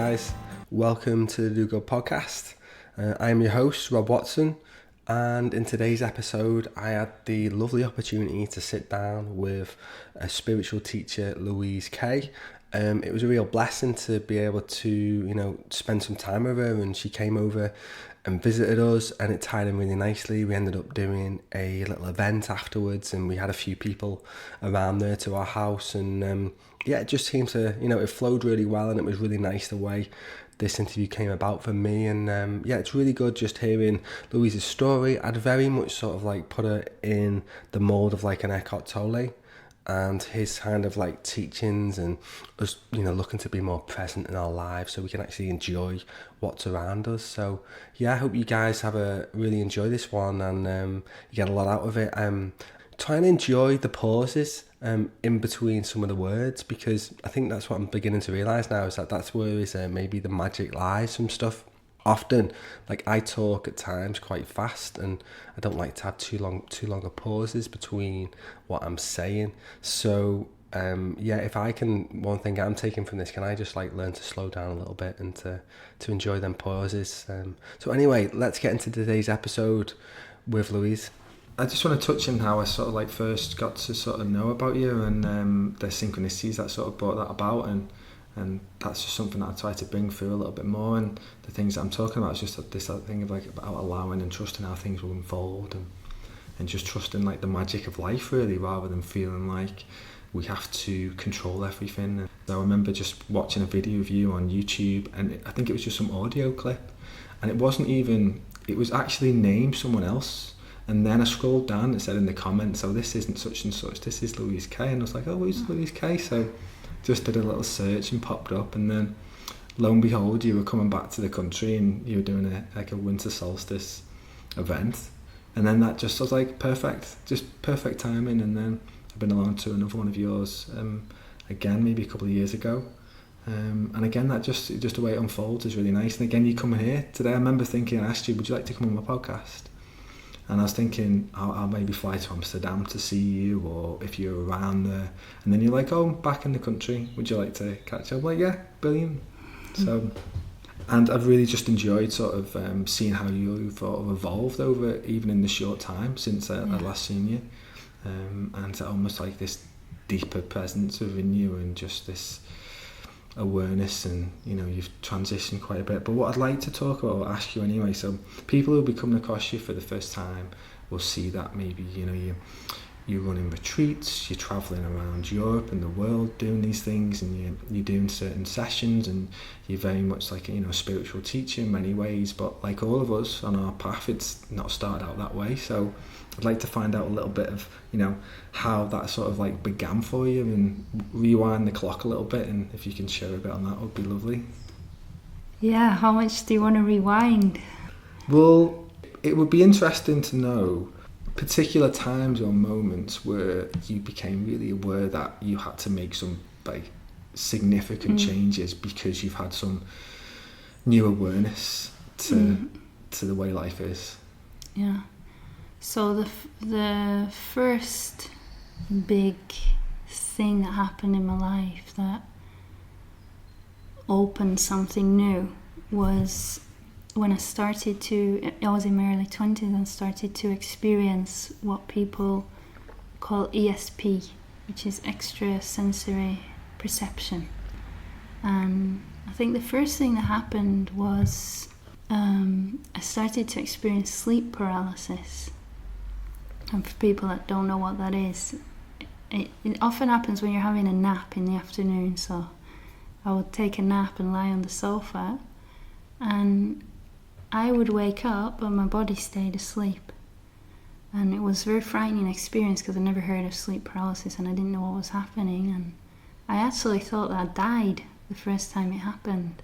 guys, welcome to the Do Good podcast. I am your host, Rob Watson, and in today's episode I had the lovely opportunity to sit down with a spiritual teacher, Louise Kay. It was a real blessing to be able to, spend some time with her, and she came over and visited us, and it tied in really nicely. We ended up doing a little event afterwards, and we had a few people around there to our house, and it just seemed to, it flowed really well, and it was really nice the way this interview came about for me. And it's really good just hearing Louise's story. I'd very much sort of like put her in the mold of like an Eckhart Tolle and his kind of like teachings, and us, looking to be more present in our lives so we can actually enjoy what's around us. So I hope you guys really enjoy this one, and you get a lot out of it. Try and enjoy the pauses in between some of the words, because I think that's what I'm beginning to realise now, is that's where maybe the magic lies from stuff. Often, like, I talk at times quite fast, and I don't like to have too long of pauses between what I'm saying. So if I can, one thing I'm taking from this, can I just like learn to slow down a little bit and to enjoy them pauses. So anyway, let's get into today's episode with Louise. I just want to touch on how I sort of like first got to sort of know about you, and the synchronicities that sort of brought that about, and that's just something that I try to bring through a little bit more. And the things that I'm talking about is just this thing of like about allowing and trusting how things will unfold, and just trusting like the magic of life really, rather than feeling like we have to control everything. And I remember just watching a video of you on YouTube, and I think it was just some audio clip, and it was actually named someone else. And then I scrolled down and it said in the comments, "Oh, this isn't such and such, this is Louise Kay." And I was like, "Oh, who's Louise Kay?" So just did a little search and popped up, and then lo and behold, you were coming back to the country and you were doing a winter solstice event. And then that just was like perfect timing. And then I've been along to another one of yours again, maybe a couple of years ago. And again, that just the way it unfolds is really nice. And again, you coming here today, I remember thinking, I asked you, would you like to come on my podcast? And I was thinking, I'll maybe fly to Amsterdam to see you, or if you're around there. And then you're like, "Oh, I'm back in the country, would you like to catch up?" I'm like, yeah, brilliant. So, and I've really just enjoyed sort of seeing how you sort of evolved over, even in the short time since I'd last seen you. And almost like this deeper presence within you, and just this awareness, and you've transitioned quite a bit. But what I'd like to talk about, or ask you anyway, so people who will be coming across you for the first time will see that maybe you're running retreats, you're traveling around Europe and the world doing these things, and you're doing certain sessions, and you're very much like a spiritual teacher in many ways. But like all of us on our path, it's not started out that way. So I'd like to find out a little bit of how that sort of like began for you, and rewind the clock a little bit, and if you can share a bit on that, would be lovely. Yeah, how much do you want to rewind? Well, it would be interesting to know particular times or moments where you became really aware that you had to make some like significant changes because you've had some new awareness to the way life is. Yeah. So the first big thing that happened in my life that opened something new was when I was in my early 20s and started to experience what people call ESP, which is extrasensory perception. And I think the first thing that happened was I started to experience sleep paralysis. And for people that don't know what that is, it often happens when you're having a nap in the afternoon. So I would take a nap and lie on the sofa, and I would wake up but my body stayed asleep. And it was a very frightening experience because I never heard of sleep paralysis and I didn't know what was happening. And I actually thought that I died the first time it happened.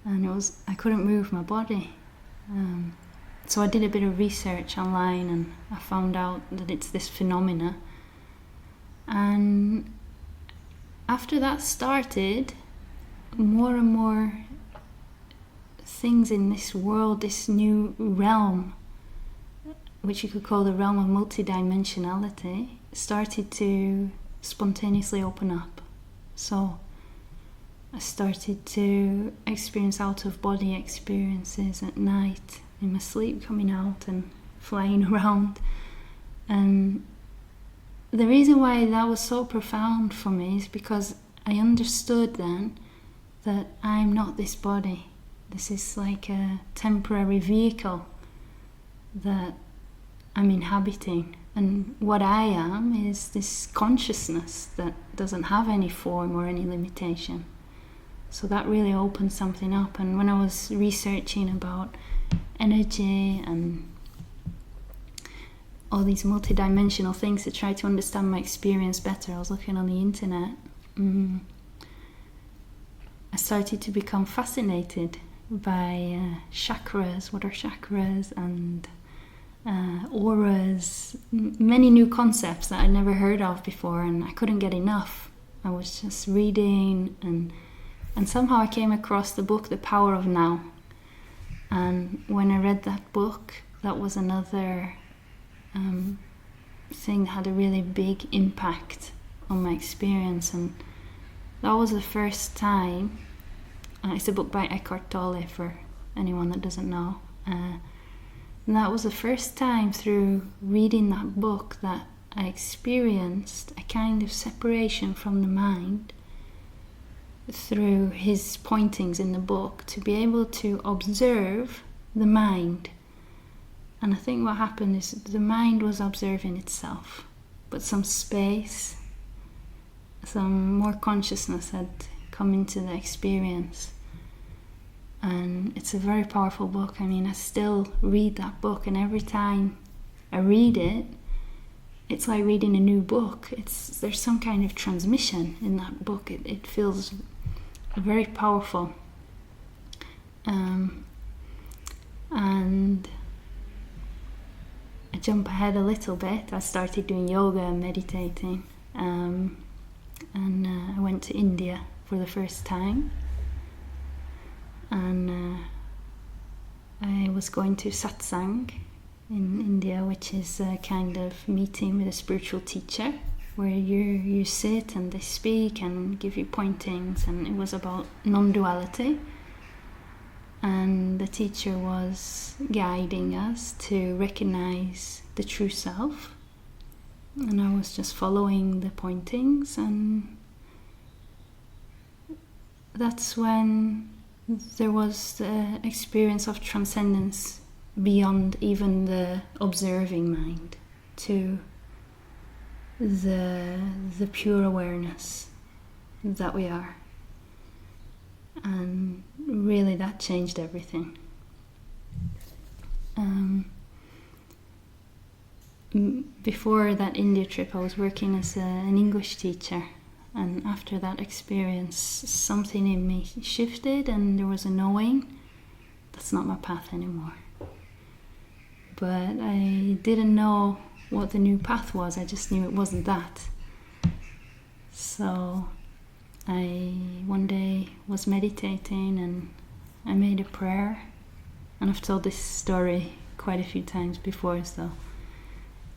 And I couldn't move my body. So I did a bit of research online, and I found out that it's this phenomena. And after that started, more and more things in this world, this new realm, which you could call the realm of multidimensionality, started to spontaneously open up. So I started to experience out-of-body experiences at night, in my sleep, coming out and flying around. And the reason why that was so profound for me is because I understood then that I'm not this body. This is like a temporary vehicle that I'm inhabiting. And what I am is this consciousness that doesn't have any form or any limitation. So that really opened something up. And when I was researching about energy and all these multidimensional things to try to understand my experience better, I was looking on the internet. I started to become fascinated by chakras, what are chakras, and auras, many new concepts that I'd never heard of before, and I couldn't get enough. I was just reading, and somehow I came across the book The Power of Now. And when I read that book, that was another thing that had a really big impact on my experience. And that was the first time. It's a book by Eckhart Tolle, for anyone that doesn't know. And that was the first time through reading that book that I experienced a kind of separation from the mind through his pointings in the book, to be able to observe the mind. And I think what happened is the mind was observing itself, but some space, some more consciousness had come into the experience. And it's a very powerful book. I mean, I still read that book, and every time I read it, it's like reading a new book. There's some kind of transmission in that book. It feels very powerful. And I jump ahead a little bit. I started doing yoga and meditating, and I went to India for the first time. And I was going to satsang in India, which is a kind of meeting with a spiritual teacher, where you sit and they speak and give you pointings, and it was about non-duality. And the teacher was guiding us to recognize the true self, and I was just following the pointings, and that's when there was the experience of transcendence beyond even the observing mind to the pure awareness that we are. And really that changed everything. Before that India trip, I was working as an English teacher. And after that experience, something in me shifted, and there was a knowing, that's not my path anymore. But I didn't know what the new path was, I just knew it wasn't that. So I one day was meditating, and I made a prayer. And I've told this story quite a few times before, so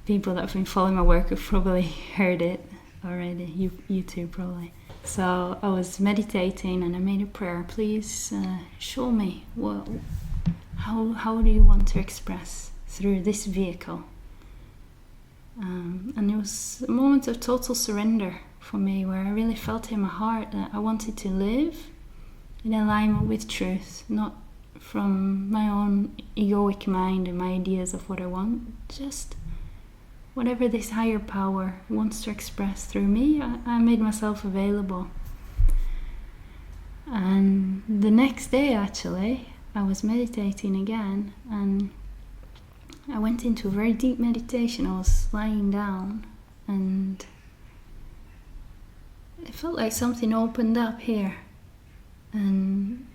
people that have been following my work have probably heard it already, you too probably. So I was meditating, and I made a prayer. Please show me how do you want to express through this vehicle. And it was a moment of total surrender for me, where I really felt in my heart that I wanted to live in alignment with truth, not from my own egoic mind and my ideas of what I want, just whatever this higher power wants to express through me. I made myself available. And the next day, actually, I was meditating again, and I went into a very deep meditation. I was lying down, and it felt like something opened up here. And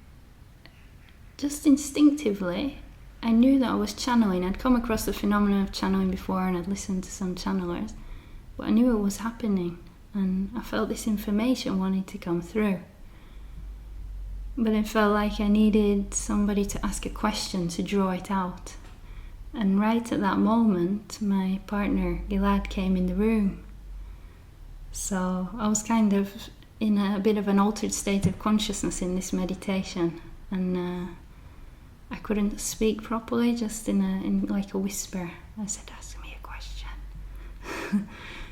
just instinctively, I knew that I was channeling. I'd come across the phenomenon of channeling before, and I'd listened to some channelers, but I knew it was happening, and I felt this information wanting to come through. But it felt like I needed somebody to ask a question to draw it out. And right at that moment, my partner Gilad came in the room. So I was kind of in a bit of an altered state of consciousness in this meditation, and I couldn't speak properly, just in like a whisper. I said, "Ask me a question."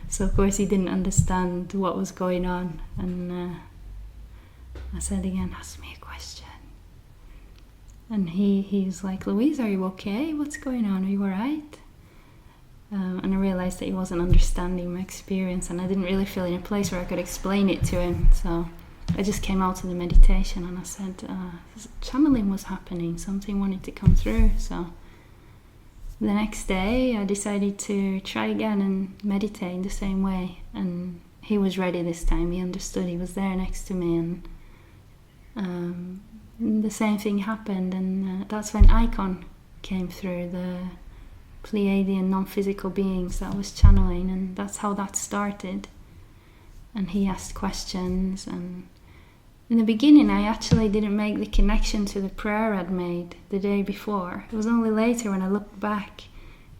So of course he didn't understand what was going on, and I said again, "Ask me a question." And he's like, "Louise, are you okay? What's going on? Are you alright?" And I realised that he wasn't understanding my experience, and I didn't really feel in a place where I could explain it to him. So I just came out of the meditation and I said, channeling was happening, something wanted to come through. So the next day I decided to try again and meditate in the same way, and he was ready this time. He understood. He was there next to me, and the same thing happened, and that's when Icon came through, the Pleiadian non-physical beings that I was channeling, and that's how that started. And he asked questions, and in the beginning I actually didn't make the connection to the prayer I'd made the day before. It was only later when I looked back,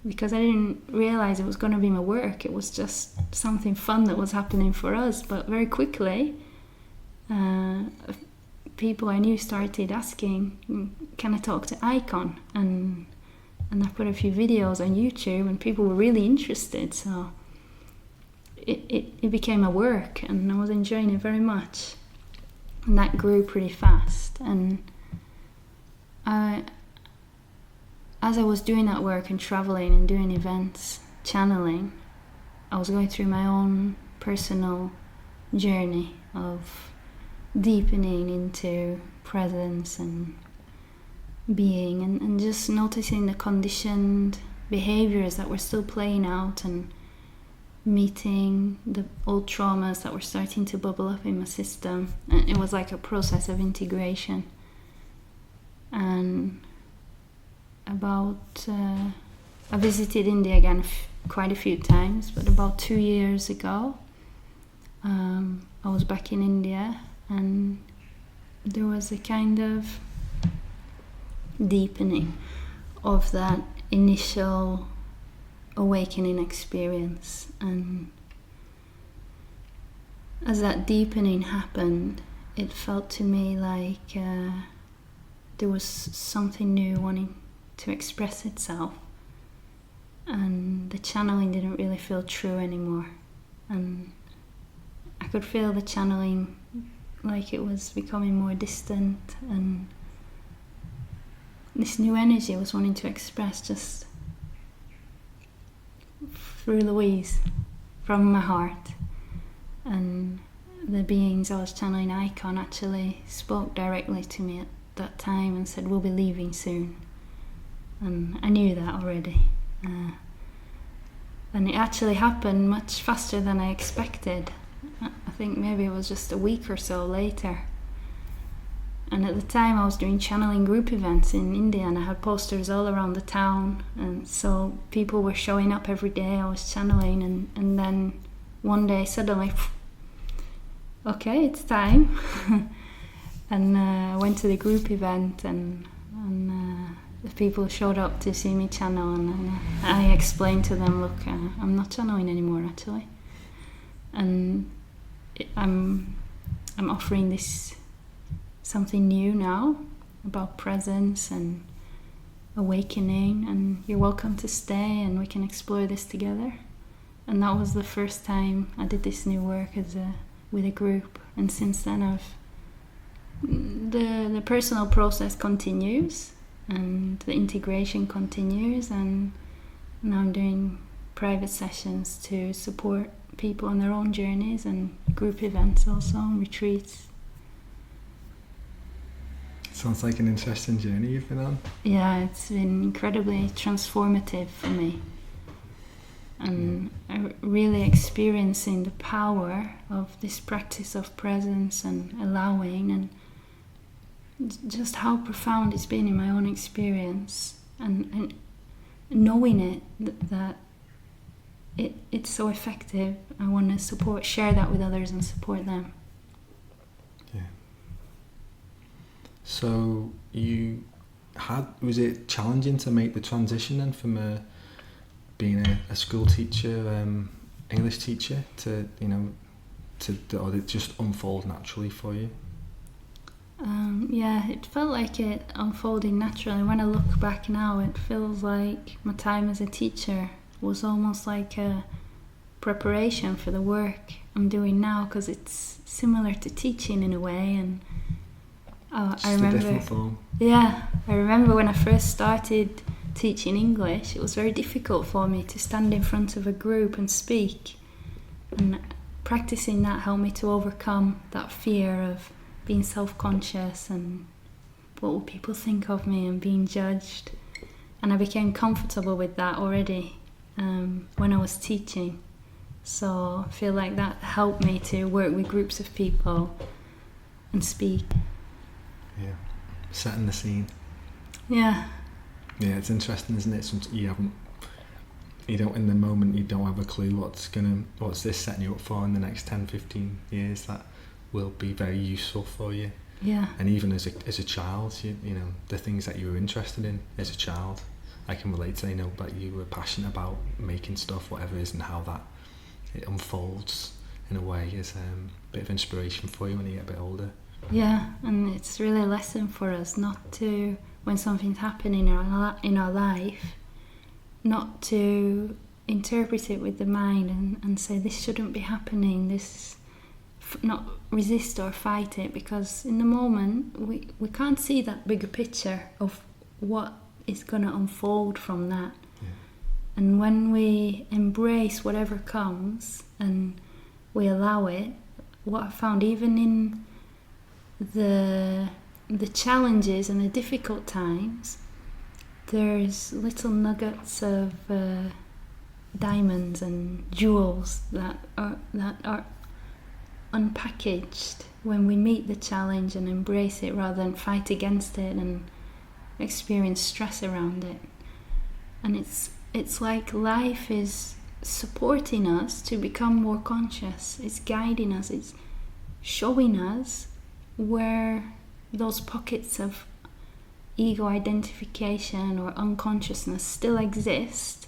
because I didn't realise it was going to be my work. It was just something fun that was happening for us. But very quickly people I knew started asking, "Can I talk to Icon?" And I put a few videos on YouTube, and people were really interested. So it became a work, and I was enjoying it very much. And that grew pretty fast. And as I was doing that work and traveling and doing events, channeling, I was going through my own personal journey of deepening into presence and being, and just noticing the conditioned behaviors that were still playing out, and meeting the old traumas that were starting to bubble up in my system. And it was like a process of integration. And I visited India again quite a few times, but about 2 years ago I was back in India, and there was a kind of deepening of that initial awakening experience. And as that deepening happened, it felt to me like there was something new wanting to express itself, and the channeling didn't really feel true anymore. And I could feel the channeling like it was becoming more distant, and this new energy was wanting to express just through Louise, from my heart. And the beings I was channeling, Icon, actually spoke directly to me at that time and said, "We'll be leaving soon." And I knew that already. And it actually happened much faster than I expected. I think maybe it was just a week or so later. And at the time I was doing channeling group events in India, and I had posters all around the town, and so people were showing up every day I was channeling, and then one day suddenly, okay, it's time. And I went to the group event, and the people showed up to see me channel, and I explained to them, "Look, I'm not channeling anymore actually, and I'm offering this something new now about presence and awakening, and you're welcome to stay and we can explore this together." And that was the first time I did this new work with a group. And since then the personal process continues, and the integration continues, and now I'm doing private sessions to support people on their own journeys, and group events also, and retreats. Sounds like an interesting journey you've been on. Yeah, it's been incredibly transformative for me. And really experiencing the power of this practice of presence and allowing, and just how profound it's been in my own experience, and knowing it, that it's so effective. I want to share that with others and support them. Yeah. So was it challenging to make the transition then from being a school teacher, English teacher, to or did it just unfold naturally for you? Yeah, it felt like it unfolded naturally. When I look back now, it feels like my time as a teacher was almost like a preparation for the work I'm doing now, because it's similar to teaching in a way. And I remember, a different form. Yeah, I remember when I first started teaching English, it was very difficult for me to stand in front of a group and speak. And practicing that helped me to overcome that fear of being self-conscious and what will people think of me and being judged. And I became comfortable with that already when I was teaching. So I feel like that helped me to work with groups of people and speak. Yeah, setting the scene. Yeah. Yeah, it's interesting, isn't it? You don't in the moment, you don't have a clue what's this setting you up for in the next 10, 15 years that will be very useful for you. Yeah. And even as a child, you know, the things that you were interested in as a child, I can relate to, that you were passionate about making stuff, whatever it is, and how that it unfolds in a way is a bit of inspiration for you when you get a bit older. Yeah, and it's really a lesson for us not to, when something's happening in our life, not to interpret it with the mind and say this shouldn't be happening, this not resist or fight it, because in the moment we can't see that bigger picture of what is going to unfold from that. Yeah. And when we embrace whatever comes and we allow it, what I found even in the challenges and the difficult times, there's little nuggets of diamonds and jewels that are unpackaged when we meet the challenge and embrace it rather than fight against it and experience stress around it. And it's like life is supporting us to become more conscious. It's guiding us. It's showing us where those pockets of ego identification or unconsciousness still exist.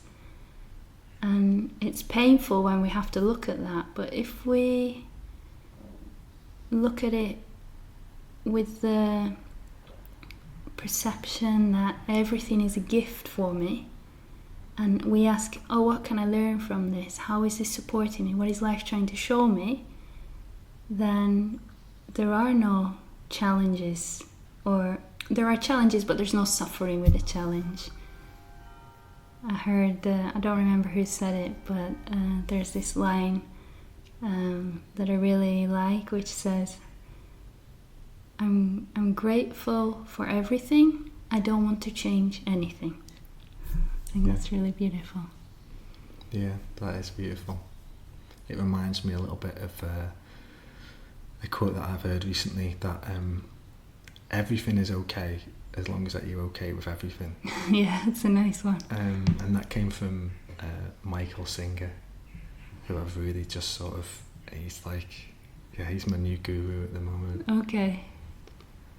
And it's painful when we have to look at that. But if we look at it with the perception that everything is a gift for me, and we ask, what can I learn from this? How is this supporting me? What is life trying to show me? Then there are no challenges, or there are challenges but there's no suffering with the challenge. I heard, I don't remember who said it, but there's this line that I really like, which says, I'm grateful for everything, I don't want to change anything. I think that's really beautiful. Yeah, that is beautiful. It reminds me a little bit of a quote that I've heard recently, that everything is okay as long as that you're okay with everything. Yeah, it's a nice one. And that came from Michael Singer, who I've really just sort of, he's my new guru at the moment. Okay.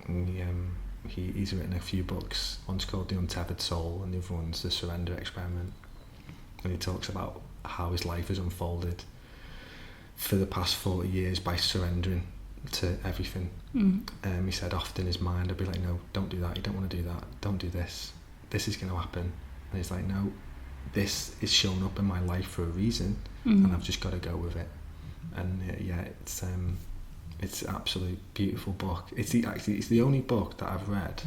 And he's written a few books. One's called The Untethered Soul and the other one's The Surrender Experiment. And he talks about how his life has unfolded for the past 40 years by surrendering to everything. He said often his mind would be like, no, don't do that, you don't want to do that, don't do this is going to happen. And he's like, no, this is shown up in my life for a reason, and I've just got to go with it. And it's an absolute beautiful book. It's the only book that I've read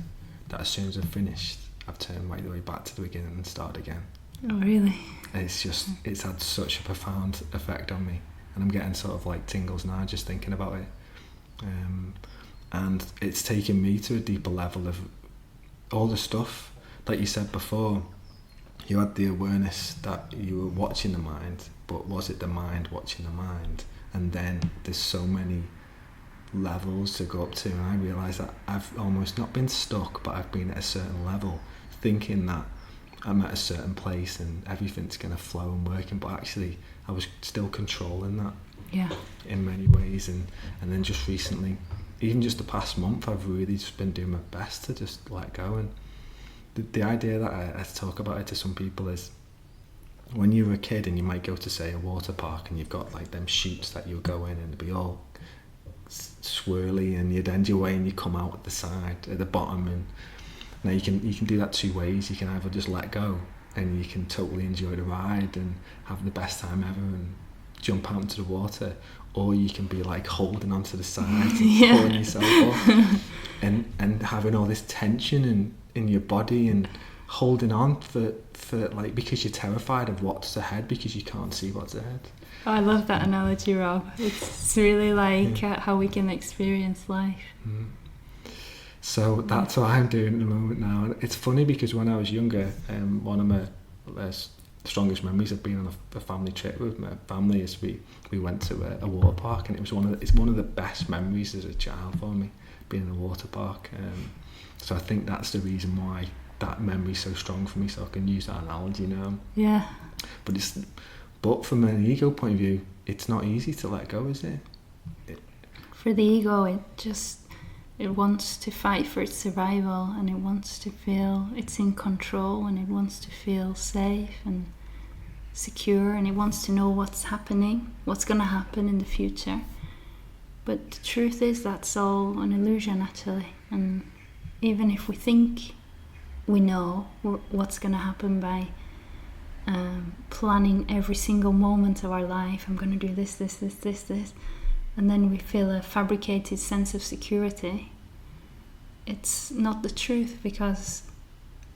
that as soon as I've finished, I've turned right the way back to the beginning and started again. Oh, really? It's had such a profound effect on me, and I'm getting sort of like tingles now just thinking about it. And it's taken me to a deeper level of all the stuff like you said before. You had the awareness that you were watching the mind, but was it the mind watching the mind? And then there's so many levels to go up to, and I realised that I've almost not been stuck, but I've been at a certain level thinking that I'm at a certain place and everything's going to flow and working, but actually I was still controlling that in many ways. And then just recently, even just the past month, I've really just been doing my best to just let go. And the idea that I talk about it to some people is when you were a kid and you might go to, say, a water park, and you've got like them chutes that you'll go in and it'll be all swirly, and you'd end your way and you come out at the side, at the bottom. And now you can do that two ways. You can either just let go and you can totally enjoy the ride and have the best time ever and jump out into the water, or you can be like holding onto the sides and pulling yourself up and having all this tension in your body and holding on for like, because you're terrified of what's ahead, because you can't see what's ahead. Oh, I love that analogy, Rob. It's really like how we can experience life. Mm. So that's what I'm doing at the moment now. And it's funny because when I was younger, one of my strongest memories of being on a family trip with my family is we went to a water park, and it's one of the best memories as a child for me, being in a water park. So I think that's the reason why that memory's so strong for me, so I can use that analogy now. Yeah. But from an ego point of view, it's not easy to let go, is it? For the ego, it wants to fight for its survival, and it wants to feel it's in control, and it wants to feel safe and secure, and it wants to know what's happening, what's going to happen in the future. But the truth is that's all an illusion, actually. And even if we think we know what's going to happen by planning every single moment of our life, I'm going to do this, and then we feel a fabricated sense of security, it's not the truth, because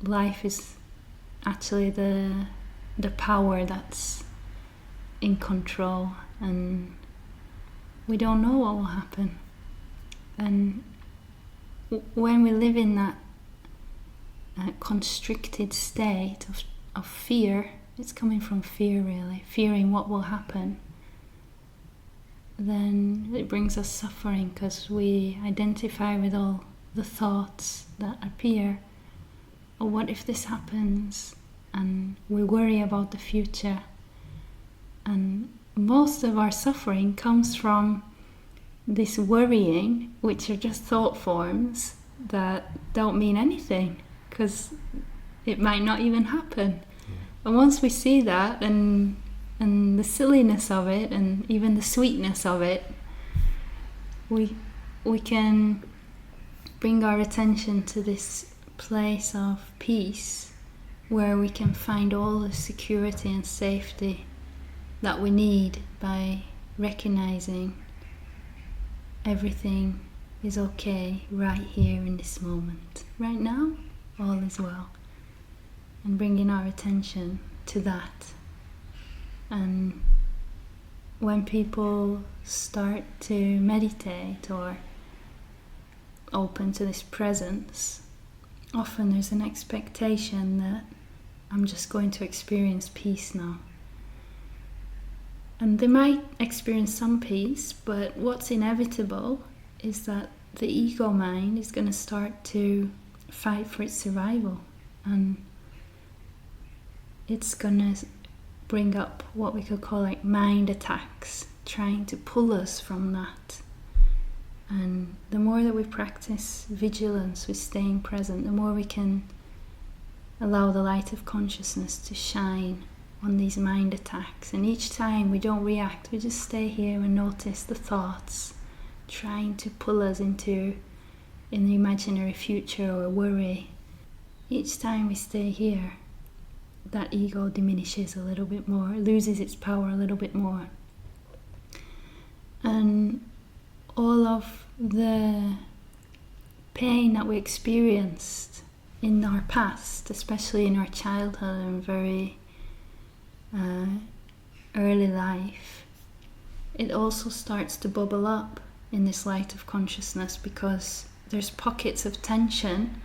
life is actually the power that's in control, and we don't know what will happen. And when we live in that constricted state of fear, it's coming from fear, really, fearing what will happen, then it brings us suffering, because we identify with all the thoughts that appear. Oh, what if this happens? And we worry about the future. And most of our suffering comes from this worrying, which are just thought forms that don't mean anything, because it might not even happen. And once we see that, and the silliness of it, and even the sweetness of it, we can bring our attention to this place of peace, where we can find all the security and safety that we need by recognizing everything is okay right here in this moment. Right now, all is well. And bringing our attention to that. And when people start to meditate or open to this presence, often there's an expectation that I'm just going to experience peace now. And they might experience some peace, but what's inevitable is that the ego mind is going to start to fight for its survival, and it's going to bring up what we could call like mind attacks, trying to pull us from that. And the more that we practice vigilance with staying present, the more we can allow the light of consciousness to shine on these mind attacks. And each time we don't react, we just stay here and notice the thoughts trying to pull us into an imaginary future or worry. Each time we stay here, that ego diminishes a little bit more, loses its power a little bit more. And all of the pain that we experienced in our past, especially in our childhood and very early life, it also starts to bubble up in this light of consciousness, because there's pockets of tension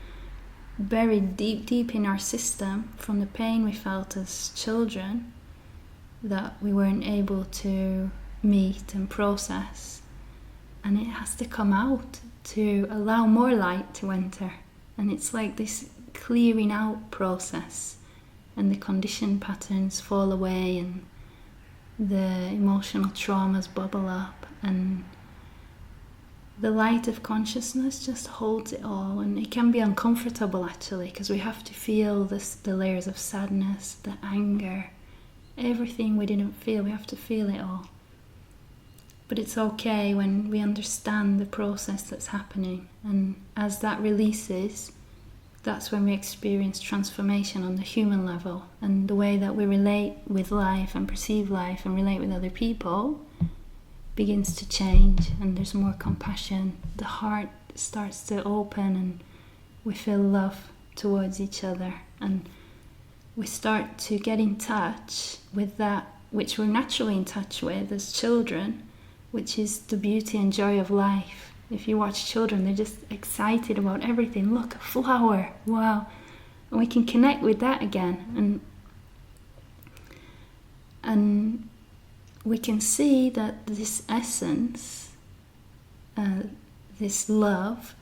buried deep in our system from the pain we felt as children that we weren't able to meet and process. And it has to come out to allow more light to enter. And it's like this clearing out process, and the conditioned patterns fall away, and the emotional traumas bubble up, and the light of consciousness just holds it all. And it can be uncomfortable, actually, because we have to feel the layers of sadness, the anger, everything we didn't feel, we have to feel it all. But it's okay when we understand the process that's happening, and as that releases, that's when we experience transformation on the human level, and the way that we relate with life and perceive life and relate with other people begins to change, and there's more compassion. The heart starts to open and we feel love towards each other, and we start to get in touch with that which we're naturally in touch with as children, which is the beauty and joy of life. If you watch children, they're just excited about everything. Look, a flower, wow. And we can connect with that again. And we can see that this essence, this love,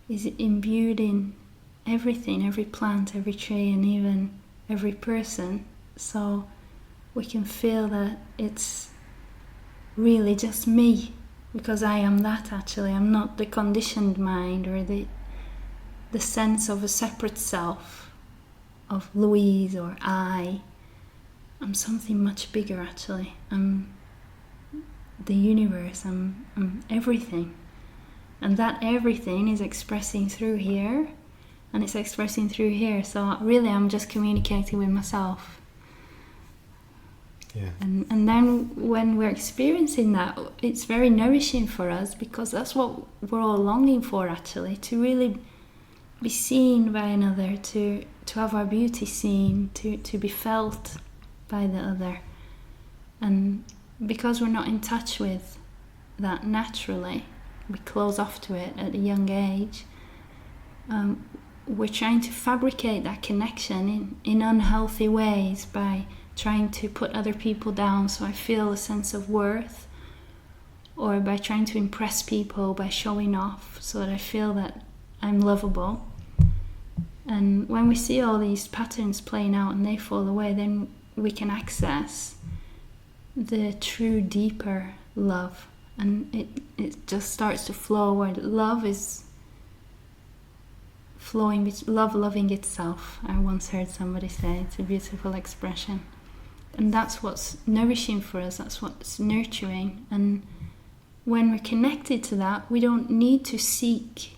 is imbued in everything, every plant, every tree, and even every person. So we can feel that it's really just me, because I am that actually. I'm not the conditioned mind or the sense of a separate self, of Louise or I. I'm something much bigger actually. I'm the universe, I'm everything. And that everything is expressing through here, and it's expressing through here. So really I'm just communicating with myself. Yeah. And then when we're experiencing that, it's very nourishing for us, because that's what we're all longing for actually, to really be seen by another, to have our beauty seen, to be felt by the other. And because we're not in touch with that naturally, we close off to it at a young age, we're trying to fabricate that connection in unhealthy ways by trying to put other people down so I feel a sense of worth, or by trying to impress people by showing off so that I feel that I'm lovable. And when we see all these patterns playing out and they fall away, then we can access the true deeper love, and it just starts to flow, where love is flowing with love loving itself. I once heard somebody say, it's a beautiful expression. And that's what's nourishing for us, that's what's nurturing. And when we're connected to that, we don't need to seek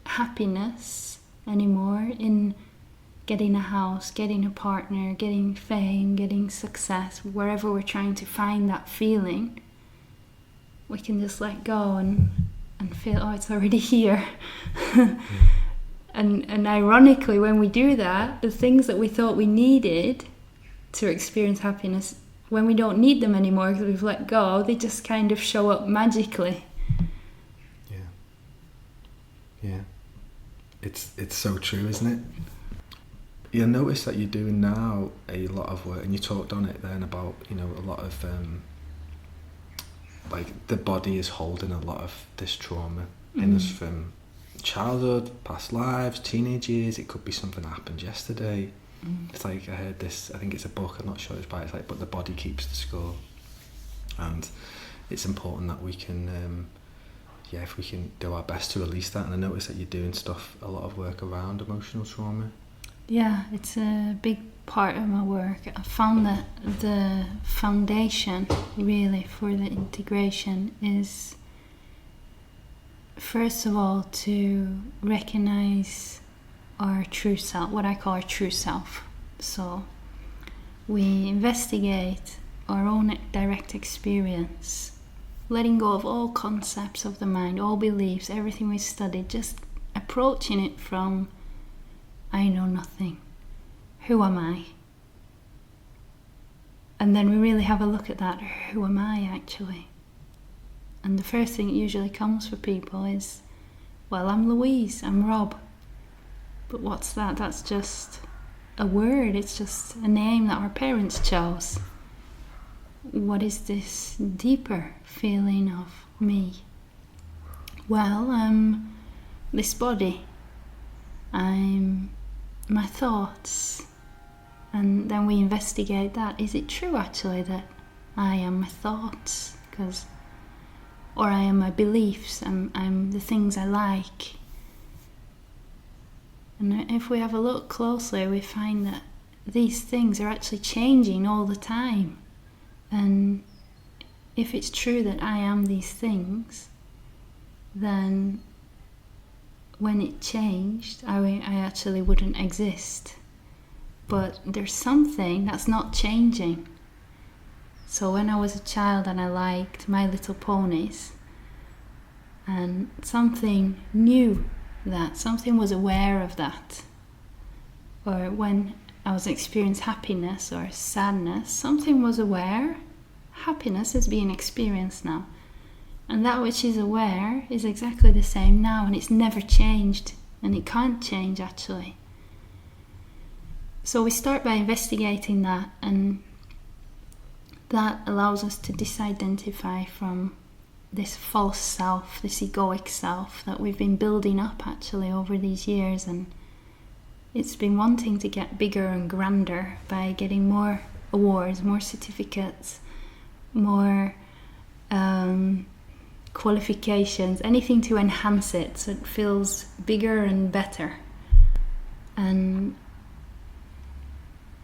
happiness anymore in getting a house, getting a partner, getting fame, getting success, wherever we're trying to find that feeling. We can just let go and feel, oh, it's already here. And ironically, when we do that, the things that we thought we needed to experience happiness, when we don't need them anymore because we've let go, they just kind of show up magically. Yeah. It's so true, isn't it? You notice that you're doing now a lot of work, and you talked on it then about, a lot of like the body is holding a lot of this trauma in us from childhood, past lives, teenage years. It could be something that happened yesterday. It's like, I heard this, I think it's a book, I'm not sure it's by, it's like, but the body keeps the score. And it's important that we can, if we can do our best to release that. And I notice that you're doing a lot of work around emotional trauma. Yeah, it's a big part of my work. I found that the foundation really for the integration is, first of all, to recognize our true self, what I call our true self. So we investigate our own direct experience, letting go of all concepts of the mind, all beliefs, everything we studied, just approaching it from, I know nothing. Who am I? And then we really have a look at that. Who am I actually? And the first thing that usually comes for people is, well, I'm Louise, I'm Rob. But what's that? That's just a word. It's just a name that our parents chose. What is this deeper feeling of me? Well, I'm this body. I'm my thoughts. And then we investigate that. Is it true actually that I am my thoughts? Or I am my beliefs, I'm the things I like. And if we have a look closely, we find that these things are actually changing all the time. And if it's true that I am these things, then when it changed, I actually wouldn't exist. But there's something that's not changing. So when I was a child and I liked My Little Ponies, and something knew that, something was aware of that, or when I was experiencing happiness or sadness, something was aware. Happiness is being experienced now. And that which is aware is exactly the same now, and it's never changed, and it can't change actually. So we start by investigating that, and that allows us to disidentify from this false self, this egoic self that we've been building up actually over these years, and it's been wanting to get bigger and grander by getting more awards, more certificates, more qualifications, anything to enhance it so it feels bigger and better. And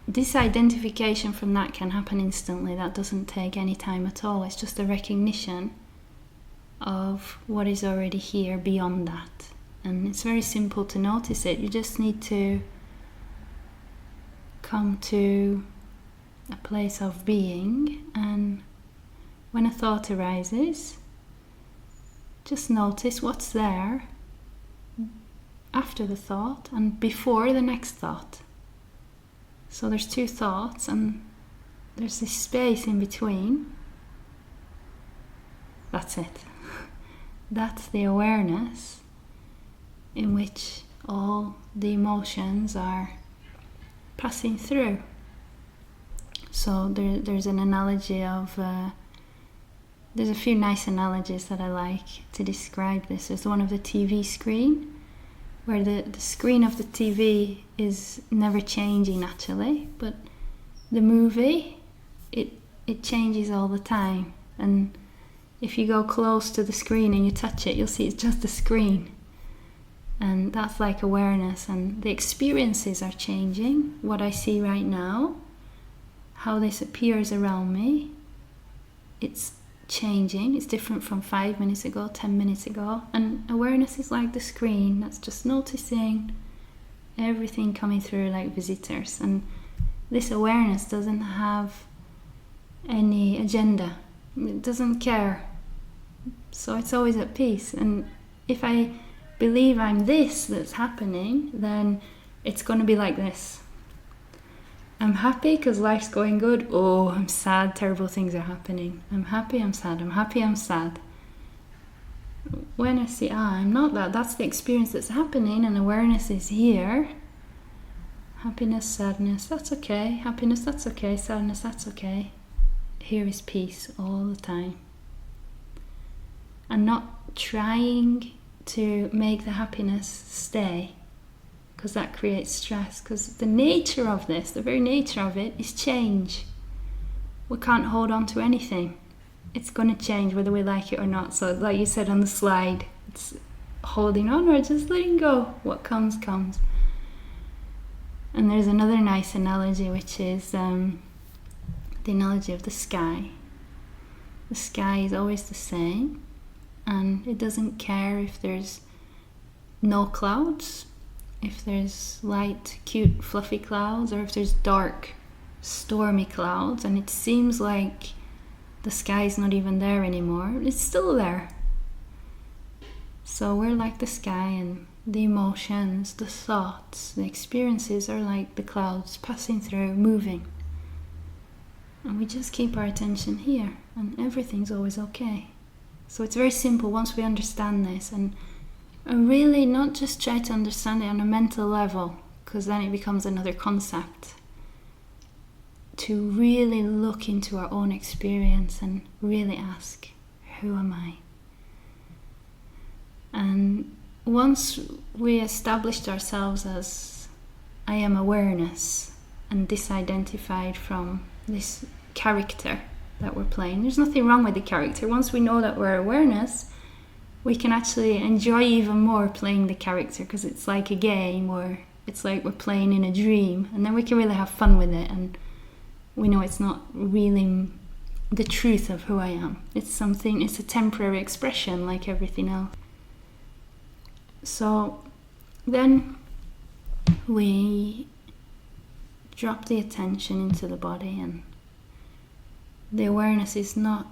disidentification from that can happen instantly. That doesn't take any time at all. It's just a recognition of what is already here beyond that. And it's very simple to notice it. You just need to come to a place of being, and when a thought arises, just notice what's there after the thought and before the next thought. So there's two thoughts and there's this space in between. That's it. That's the awareness in which all the emotions are passing through. So there's an analogy of there's a few nice analogies that I like to describe this. There's one of the TV screen, where the screen of the TV is never changing actually, but the movie, it changes all the time. And if you go close to the screen and you touch it, you'll see it's just a screen. And that's like awareness, and the experiences are changing. What I see right now, how this appears around me, it's changing. It's different from 5 minutes ago, 10 minutes ago. And awareness is like the screen that's just noticing everything coming through like visitors. And this awareness doesn't have any agenda. It doesn't care. So it's always at peace. And if I believe I'm this that's happening, then it's going to be like this. I'm happy because life's going good. Oh, I'm sad, terrible things are happening. I'm happy, I'm sad. I'm happy, I'm sad. When I see, I'm not that. That's the experience that's happening, and awareness is here. Happiness, sadness, that's okay. Happiness, that's okay. Sadness, that's okay. Here is peace all the time. And not trying to make the happiness stay, because that creates stress. Because the nature of this, the very nature of it, is change. We can't hold on to anything. It's going to change whether we like it or not. So like you said on the slide, it's holding on or just letting go. What comes, comes. And there's another nice analogy, which is the analogy of the sky. The sky is always the same, and it doesn't care if there's no clouds, if there's light, cute, fluffy clouds, or if there's dark, stormy clouds, and it seems like the sky's not even there anymore. It's still there. So we're like the sky, and the emotions, the thoughts, the experiences are like the clouds passing through, moving. And we just keep our attention here, and everything's always okay. So it's very simple once we understand this, and really not just try to understand it on a mental level, because then it becomes another concept. To really look into our own experience and really ask, who am I? And once we established ourselves as I am awareness and disidentified from this character that we're playing, there's nothing wrong with the character. Once we know that we're awareness, we can actually enjoy even more playing the character, because it's like a game, or it's like we're playing in a dream, and then we can really have fun with it, and we know it's not really the truth of who I am. It's a temporary expression like everything else. So then we drop the attention into the body, and the awareness is not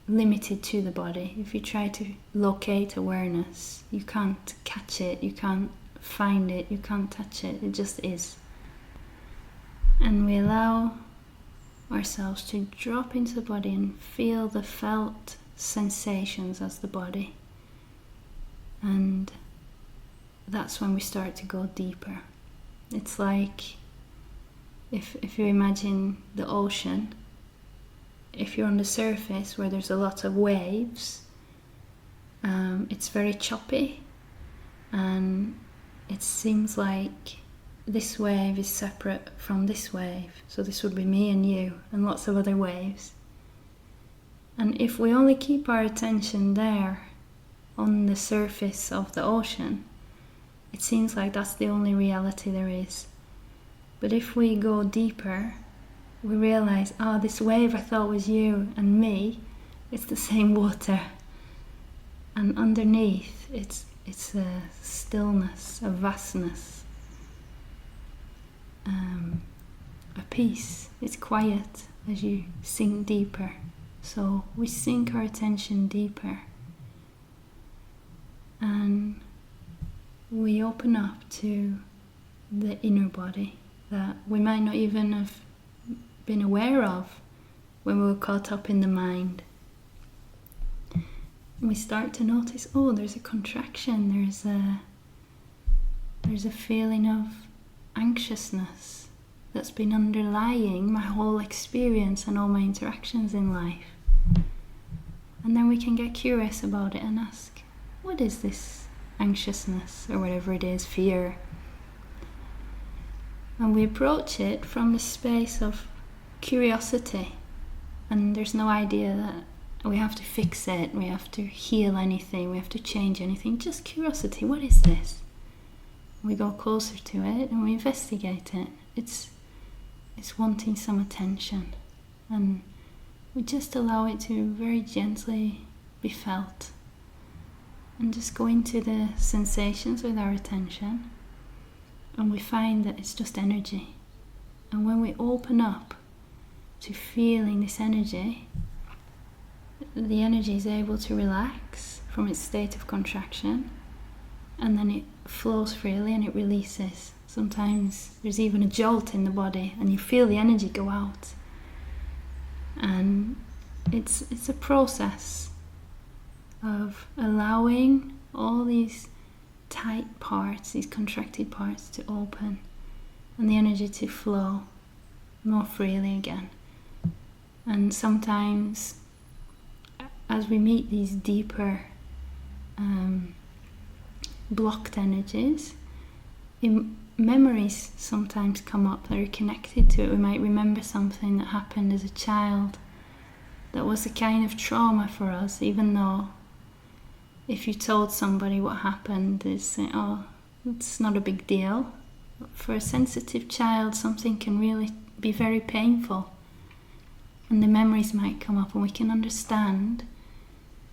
limited to the body. If you try to locate awareness, you can't catch it, you can't find it, you can't touch it, it just is. And we allow ourselves to drop into the body and feel the felt sensations as the body. And that's when we start to go deeper. It's like if you imagine the ocean, if you're on the surface where there's a lot of waves, it's very choppy, and it seems like this wave is separate from this wave. So this would be me and you and lots of other waves. And if we only keep our attention there on the surface of the ocean, it seems like that's the only reality there is. But if we go deeper, we realize, this wave I thought was you and me, it's the same water. And underneath, it's a stillness, a vastness, a peace. It's quiet as you sink deeper. So we sink our attention deeper, and we open up to the inner body that we might not even have been aware of when we were caught up in the mind. We start to notice, there's a contraction, there's a feeling of anxiousness that's been underlying my whole experience and all my interactions in life. And then we can get curious about it and ask, what is this anxiousness, or whatever it is, fear? And we approach it from the space of curiosity, and there's no idea that we have to fix it, we have to heal anything, we have to change anything. Just curiosity. What is this? We go closer to it and we investigate it. It's wanting some attention, and we just allow it to very gently be felt, and just go into the sensations with our attention, and we find that it's just energy. And when we open up to feeling this energy, the energy is able to relax from its state of contraction, and then it flows freely and it releases. Sometimes there's even a jolt in the body and you feel the energy go out. And it's a process of allowing all these tight parts, these contracted parts, to open, and the energy to flow more freely again. And sometimes as we meet these deeper blocked energies, memories sometimes come up that are connected to it. We might remember something that happened as a child that was a kind of trauma for us, even though if you told somebody what happened, they'd say, it's not a big deal. For a sensitive child, something can really be very painful, and the memories might come up, and we can understand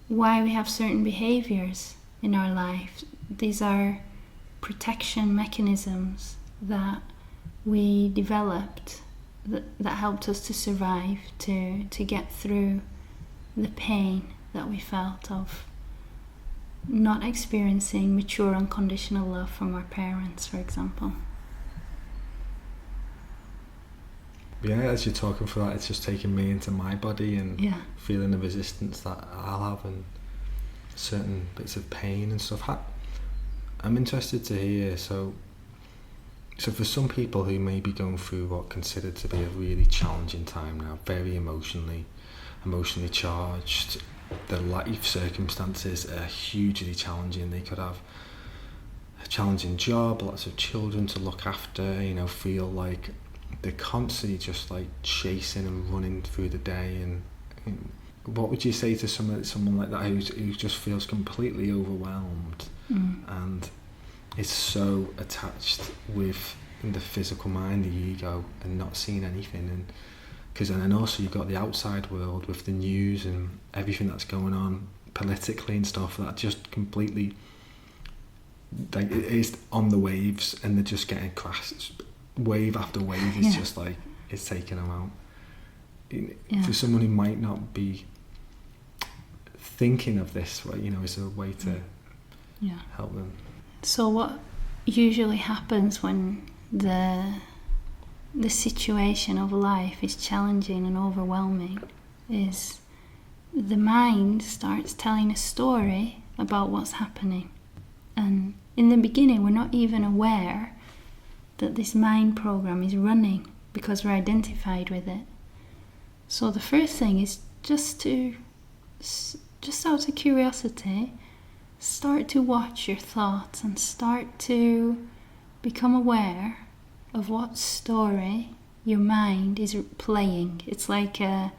why we have certain behaviors in our life. These are protection mechanisms that we developed that helped us to survive, to get through the pain that we felt of not experiencing mature unconditional love from our parents, for example. Yeah, as you're talking for that, it's just taking me into my body and feeling the resistance that I'll have and certain bits of pain and stuff. I'm interested to hear, so for some people who may be going through what considered to be a really challenging time now, very emotionally charged, their life circumstances are hugely challenging. They could have a challenging job, lots of children to look after, feel like they're constantly just like chasing and running through the day. And what would you say to someone like that who just feels completely overwhelmed and is so attached with the physical mind, the ego, and not seeing anything. And then also you've got the outside world with the news and everything that's going on politically and stuff that just completely, like, it is on the waves, and they're just getting crashed. Wave after wave is just like, it's taking them out. For someone who might not be thinking of this, you know, is a way to help them. So what usually happens when the situation of life is challenging and overwhelming is the mind starts telling a story about what's happening. And in the beginning, we're not even aware that this mind program is running because we're identified with it. So the first thing is just out of curiosity, start to watch your thoughts and start to become aware of what story your mind is playing. It's like a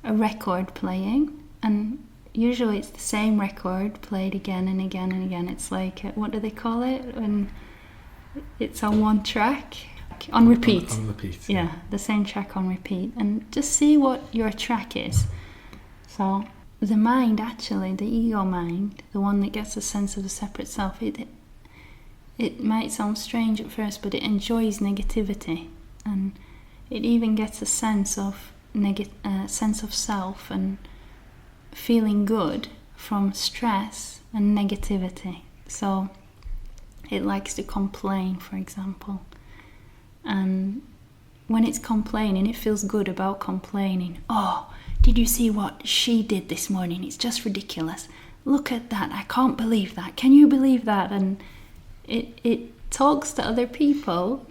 record playing, and usually it's the same record played again and again and again. It's like, what do they call it when it's on one track? On repeat. On repeat. Yeah, the same track on repeat. And just see what your track is. So the mind, actually, the ego mind, the one that gets a sense of a separate self, it might sound strange at first, but it enjoys negativity, and it even gets a sense of self and feeling good from stress and negativity. So it likes to complain, for example, and when it's complaining, it feels good about complaining. Oh, did you see what she did this morning? It's just ridiculous. Look at that. I can't believe that. Can you believe that? And it talks to other people,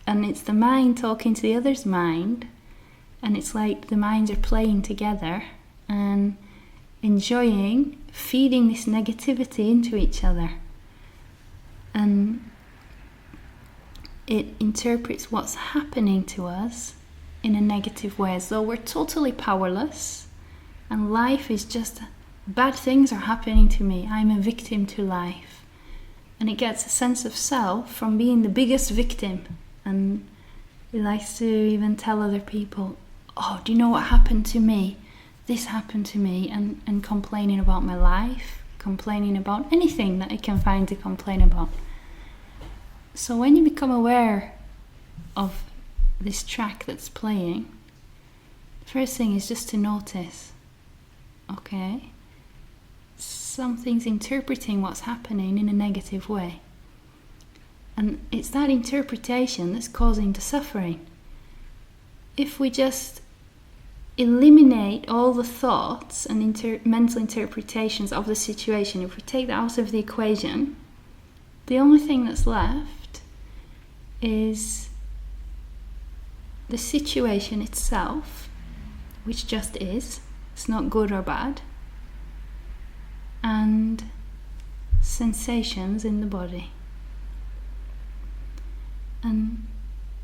and it's the mind talking to the other's mind, and it's like the minds are playing together and enjoying feeding this negativity into each other. And it interprets what's happening to us in a negative way, as though we're totally powerless and life is just, bad things are happening to me. I'm a victim to life. And it gets a sense of self from being the biggest victim. And it likes to even tell other people, oh, do you know what happened to me? This happened to me. And complaining about my life, complaining about anything that it can find to complain about. So when you become aware of this track that's playing, the first thing is just to notice, okay, something's interpreting what's happening in a negative way. And it's that interpretation that's causing the suffering. If we just eliminate all the thoughts and mental interpretations of the situation, if we take that out of the equation, the only thing that's left is the situation itself, which just is. It's not good or bad. And sensations in the body. And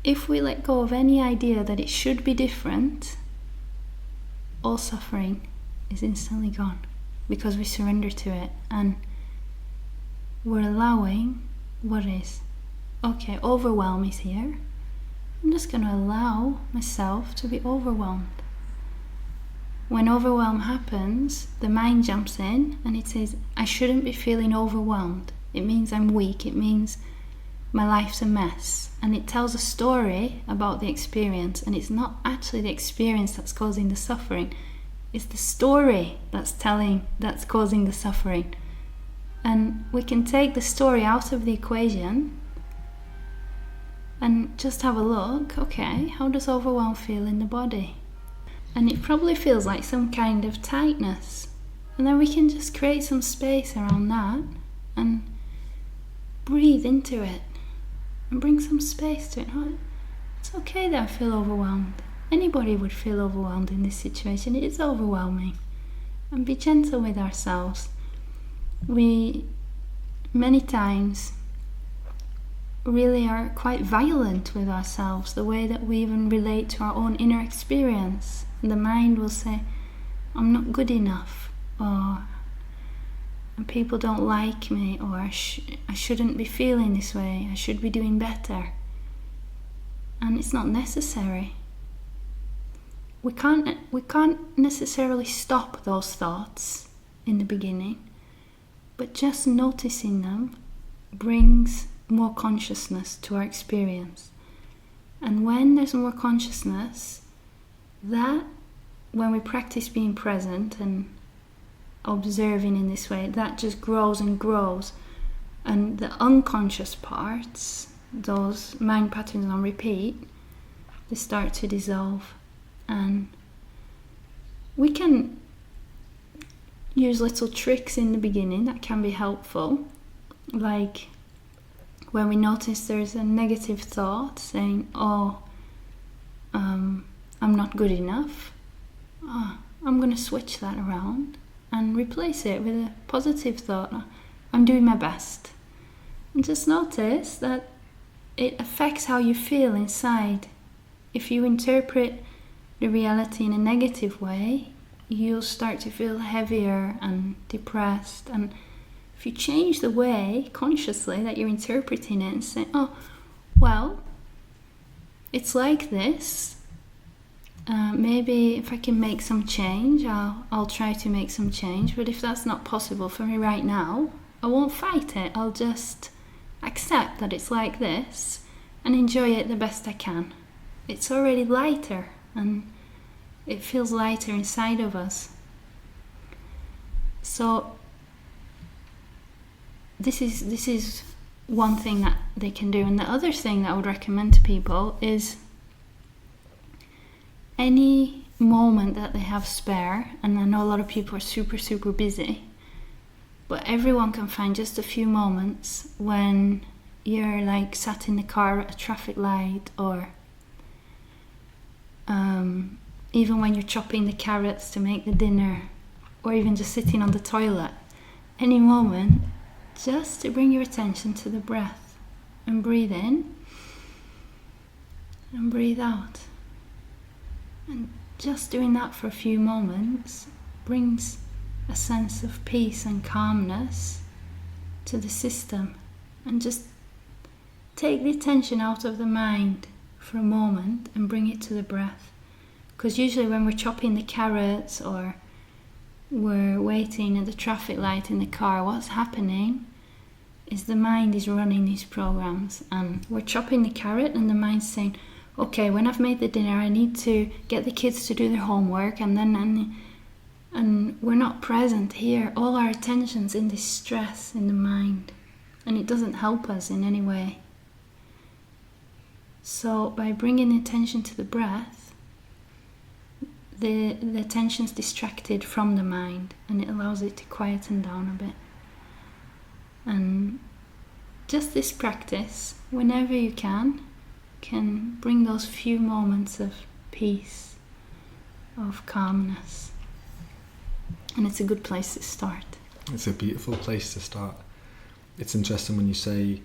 if we let go of any idea that it should be different, all suffering is instantly gone, because we surrender to it and we're allowing what is. Okay, overwhelm is here. I'm just going to allow myself to be overwhelmed. When overwhelm happens, the mind jumps in and it says, I shouldn't be feeling overwhelmed. It means I'm weak. It means my life's a mess. And it tells a story about the experience, and it's not actually the experience that's causing the suffering. It's the story that's causing the suffering. And we can take the story out of the equation and just have a look. Okay, how does overwhelm feel in the body? And it probably feels like some kind of tightness. And then we can just create some space around that and breathe into it and bring some space to it. It's okay that I feel overwhelmed. Anybody would feel overwhelmed in this situation. It is overwhelming. And be gentle with ourselves. We, many times, really are quite violent with ourselves, the way that we even relate to our own inner experience. And the mind will say, I'm not good enough, or and people don't like me, or I shouldn't be feeling this way, I should be doing better. And it's not necessary. We can't necessarily stop those thoughts in the beginning, but just noticing them brings more consciousness to our experience. And when there's more consciousness, that, when we practice being present and observing in this way, that just grows and grows. And the unconscious parts, those mind patterns on repeat, they start to dissolve. And we can use little tricks in the beginning that can be helpful, like when we notice there's a negative thought saying, I'm not good enough, I'm going to switch that around and replace it with a positive thought. I'm doing my best. And just notice that it affects how you feel inside. If you interpret the reality in a negative way, you'll start to feel heavier and depressed. And if you change the way consciously that you're interpreting it and say, it's like this, maybe if I can make some change, I'll try to make some change. But if that's not possible for me right now, I won't fight it. I'll just accept that it's like this and enjoy it the best I can. It's already lighter, and it feels lighter inside of us. So this is one thing that they can do. And the other thing that I would recommend to people is any moment that they have spare, and I know a lot of people are super, super busy, but everyone can find just a few moments when you're like sat in the car at a traffic light, or even when you're chopping the carrots to make the dinner, or even just sitting on the toilet. Any moment, just to bring your attention to the breath, and breathe in and breathe out. And just doing that for a few moments brings a sense of peace and calmness to the system. And just take the attention out of the mind for a moment and bring it to the breath. Because usually when we're chopping the carrots or we're waiting at the traffic light in the car, what's happening is the mind is running these programs, and we're chopping the carrot and the mind's saying, okay, when I've made the dinner, I need to get the kids to do their homework, and we're not present here. All our attention's in this stress in the mind, and it doesn't help us in any way. So by bringing attention to the breath, the attention's distracted from the mind, and it allows it to quieten down a bit. And just this practice, whenever you can bring those few moments of peace, of calmness. And it's a good place to start. It's a beautiful place to start. It's interesting when you say,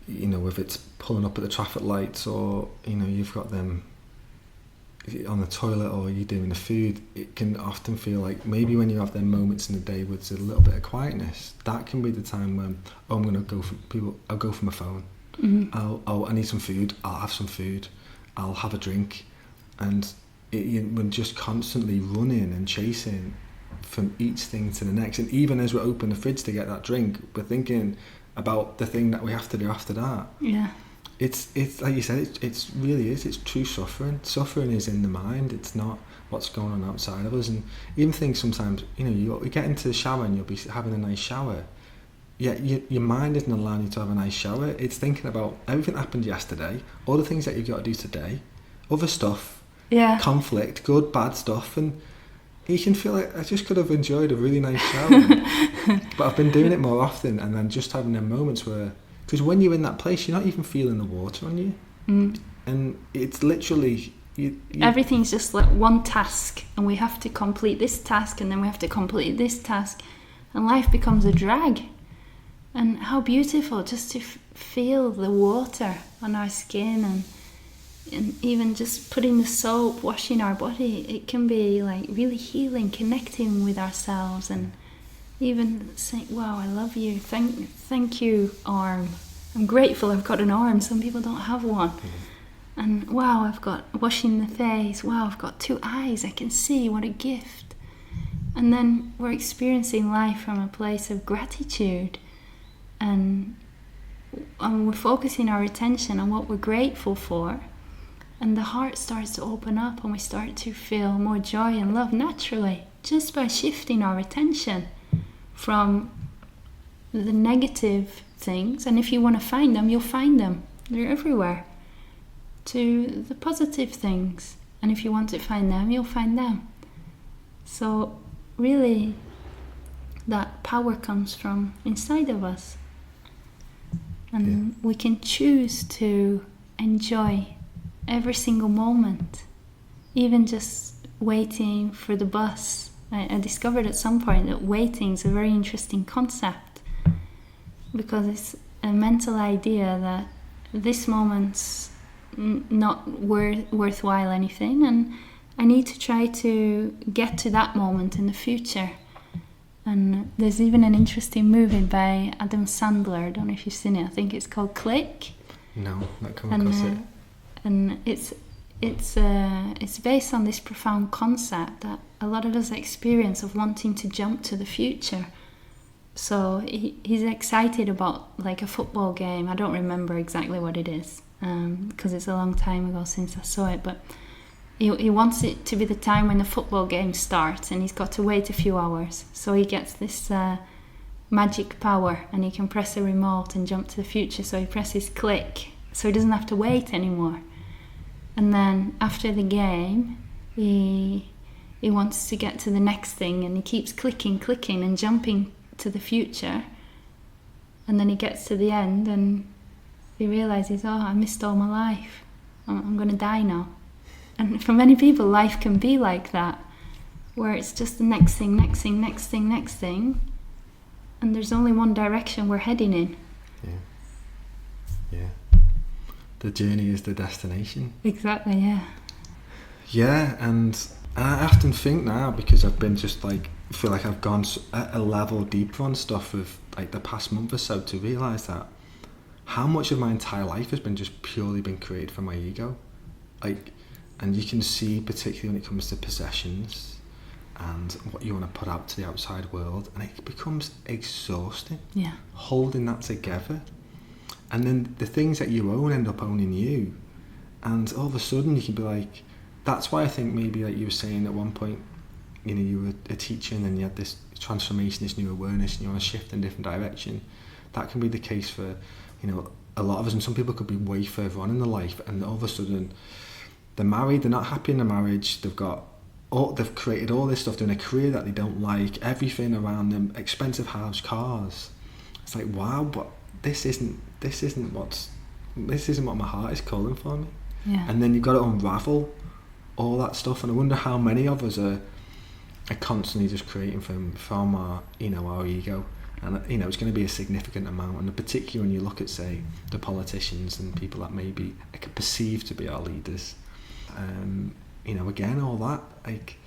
if it's pulling up at the traffic lights, or, you've got them on the toilet, or you're doing the food, it can often feel like maybe when you have them moments in the day with a little bit of quietness, that can be the time when, I'll go for my phone. Mm-hmm. I need some food, I'll have some food, I'll have a drink. And we're just constantly running and chasing from each thing to the next. And even as we open the fridge to get that drink, we're thinking about the thing that we have to do after that. Yeah. It's like you said, it's really is. It's true suffering. Suffering is in the mind. It's not what's going on outside of us. And even things sometimes, you get into the shower and you'll be having a nice shower. Yeah, your mind isn't allowing you to have a nice shower. It's thinking about everything that happened yesterday, all the things that you've got to do today, other stuff, conflict, good, bad stuff, and you can feel like I just could have enjoyed a really nice shower. But I've been doing it more often, and then just having them moments where, because when you're in that place, you're not even feeling the water on you, and it's literally everything's just like one task, and we have to complete this task, and then we have to complete this task, and life becomes a drag. And how beautiful just to feel the water on our skin, and even just putting the soap, washing our body, it can be like really healing, connecting with ourselves. And even saying, wow, I love you, thank you, arm. I'm grateful I've got an arm. Some people don't have one. And wow, I've got washing the face. Wow, I've got 2 eyes. I can see. What a gift. And then we're experiencing life from a place of gratitude. And we're focusing our attention on what we're grateful for. And the heart starts to open up and we start to feel more joy and love naturally. Just by shifting our attention from the negative things, and if you want to find them, you'll find them. They're everywhere. To the positive things, and if you want to find them, you'll find them. So really, that power comes from inside of us, and we can choose to enjoy every single moment, even just waiting for the bus. I discovered at some point that waiting is a very interesting concept, because it's a mental idea that this moment's not worthwhile anything, and I need to try to get to that moment in the future. And there's even an interesting movie by Adam Sandler, I don't know if you've seen it, I think it's called Click. No, not come across it. And it's based on this profound concept that a lot of us experience of wanting to jump to the future. So he's excited about like a football game. I don't remember exactly what it is, because it's a long time ago since I saw it, but he wants it to be the time when the football game starts, and he's got to wait a few hours. So he gets this magic power, and he can press a remote and jump to the future. So he presses click, so he doesn't have to wait anymore. And then after the game, he wants to get to the next thing, and he keeps clicking and jumping to the future. And then he gets to the end and he realizes, oh, I missed all my life. I'm going to die now. And for many people, life can be like that, where it's just the next thing, and there's only one direction we're heading in. Yeah. The journey is the destination. Exactly, yeah. Yeah, and I often think now, because I've been just like, feel like I've gone a level deeper on stuff of like the past month or so, to realise that how much of my entire life has been just purely been created from my ego. Like, and you can see, particularly when it comes to possessions and what you want to put out to the outside world, and it becomes exhausting. Yeah. Holding that together. And then the things that you own end up owning you. And all of a sudden you can be like, that's why I think maybe like you were saying at one point, you know, you were a teacher and then you had this transformation, this new awareness, and you want to shift in a different direction. That can be the case for, you know, a lot of us, and some people could be way further on in their life, and all of a sudden they're married, they're not happy in their marriage, they've created all this stuff, doing a career that they don't like, everything around them, expensive house, cars. It's like, wow, but this isn't what my heart is calling for me. Yeah. And then you've got to unravel all that stuff, and I wonder how many of us are constantly just creating from our, you know, our ego. And you know, it's going to be a significant amount, and particularly when you look at, say, the politicians and people that maybe perceived to be our leaders, you know, again, all that, like,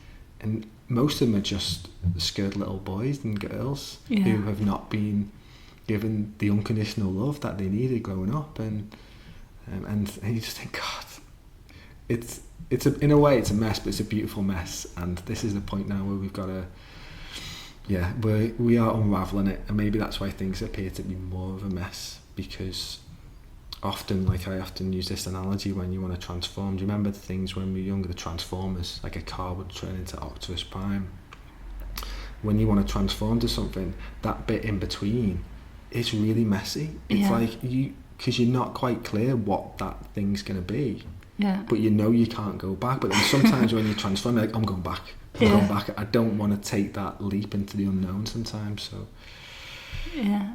and most of them are just scared little boys and girls who have not been given the unconditional love that they needed growing up, and you just think, God, it's in a way it's a mess, but it's a beautiful mess. And this is the point now where we've got to, we are unraveling it, and maybe that's why things appear to be more of a mess, because often, like I often use this analogy, when you want to transform, do you remember the things when we were younger, the transformers, like a car would turn into Optimus Prime? When you want to transform to something, that bit in between, it's really messy. It's like because you're not quite clear what that thing's going to be. Yeah. But you know you can't go back. But then sometimes when you transform, you're like, I'm going back. Going back. I don't want to take that leap into the unknown sometimes. So. Yeah.